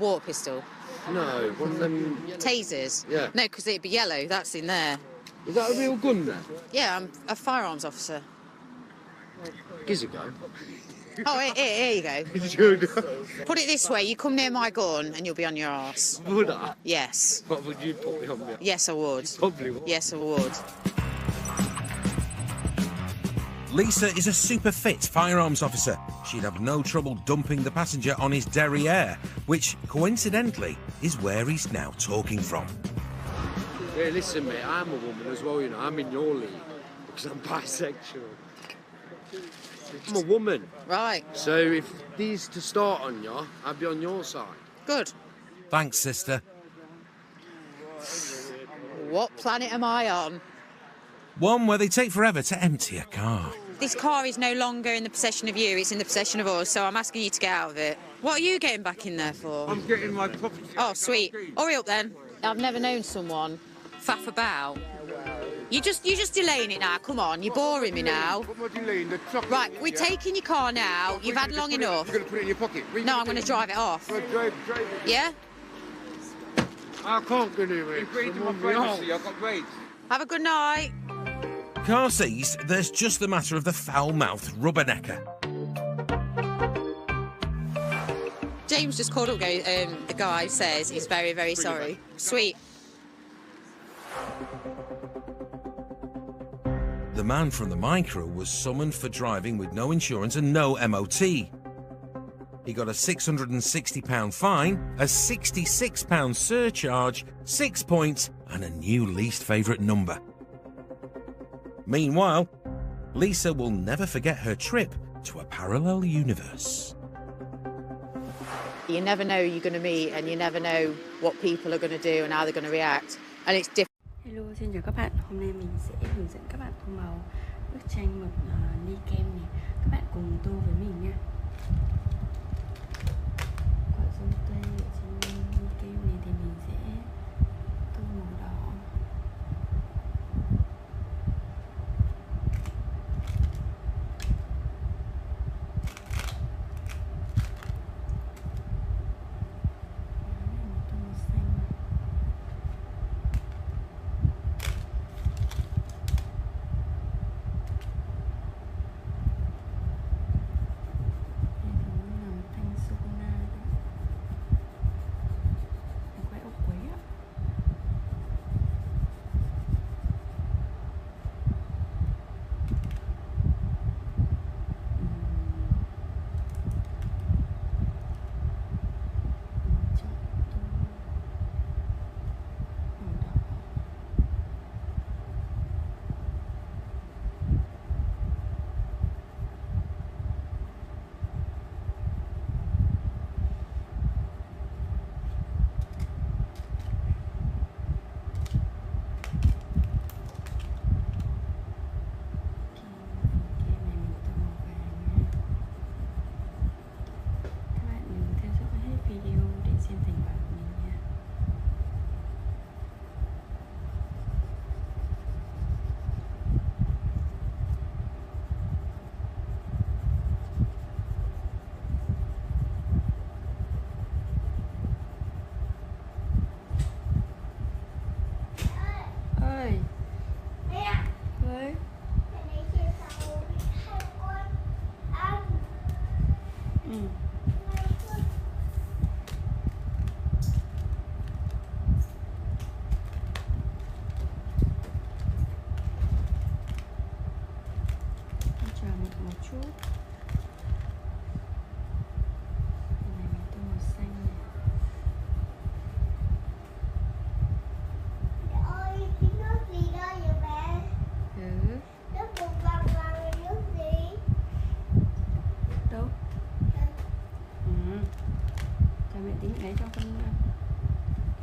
water pistol. No, one of them... Tasers? Yeah. No, because it'd be yellow. That's in there. Is that a real gun then? Yeah, I'm a firearms officer. Gives a go. Oh, here you go. Put it this way, you come near my gun and you'll be on your arse. Would I? Yes. What would you put me on me? Yes, I would. Probably would. Yes, I would. Lisa is a super fit firearms officer. She'd have no trouble dumping the passenger on his derriere, which, coincidentally, is where he's now talking from. Yeah, listen, mate, I'm a woman as well, you know. I'm in your league because I'm bisexual. I'm a woman. Right. So if these to start on you, I'd be on your side. Good. Thanks, sister. What planet am I on? One where they take forever to empty a car. This car is no longer in the possession of you, it's in the possession of us, so I'm asking you to get out of it. What are you getting back in there for? I'm getting my property. Oh, sweet. Hurry up then. I've never known someone faff about. You're just delaying it now, come on, you're boring me now. What am I delaying? The chocolate. Right, we're taking your car now, you've had long enough. You're going to put it in your pocket? No, I'm going to drive it off. Drive it. Yeah? I can't get it. It's my privacy, I've got rates. Have a good night. Car seized, there's just the matter of the foul-mouthed rubbernecker. James just called up, the guy says he's very, very sorry. Sweet. The man from the micro was summoned for driving with no insurance and no MOT. He got a £660 fine, a £66 surcharge, 6 points, and a new least favourite number. Meanwhile, Lisa will never forget her trip to a parallel universe. You never know who you're going to meet, and you never know what people are going to do and how they're going to react. And it's different. Hello, xin chào các bạn. Hôm nay mình sẽ hướng dẫn các bạn tô màu bức tranh mực ly kem này. Các bạn cùng tô với mình nha. Quả dâu tây ở trên ly kem này thì mình sẽ tô màu đỏ.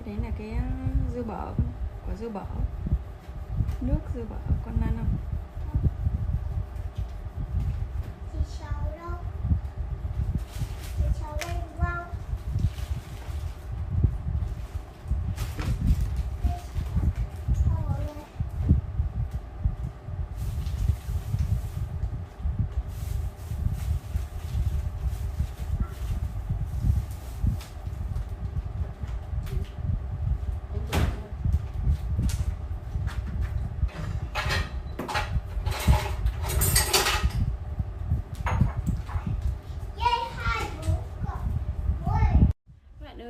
đấy là cái dưa bở, quả dưa bở, nước dưa bở, con ăn không?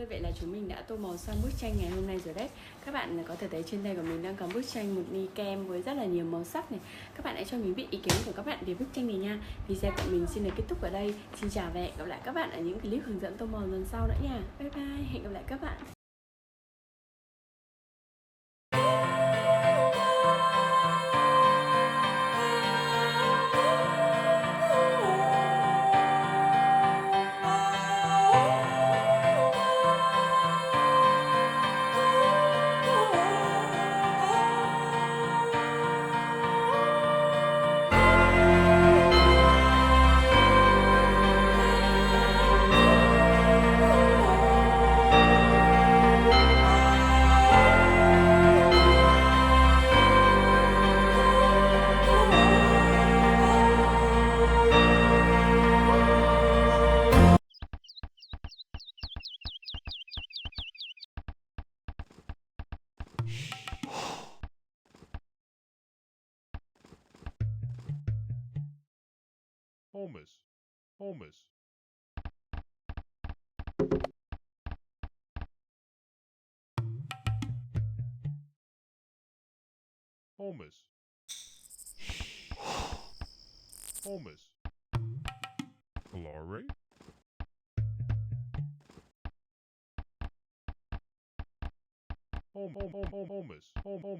Vậy là chúng mình đã tô màu xong bức tranh ngày hôm nay rồi đấy. Các bạn có thể thấy trên tay của mình đang có bức tranh một ni kem với rất là nhiều màu sắc này. Các bạn hãy cho mình biết ý kiến của các bạn về bức tranh này nha. Video của mình xin được kết thúc ở đây. Xin chào và hẹn gặp lại các bạn ở những clip hướng dẫn tô màu lần sau nữa nha. Bye bye, hẹn gặp lại các bạn. Holmes. Holmes. Holmes. Holmes. Glory. Holmes. Holmes.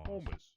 Holmes.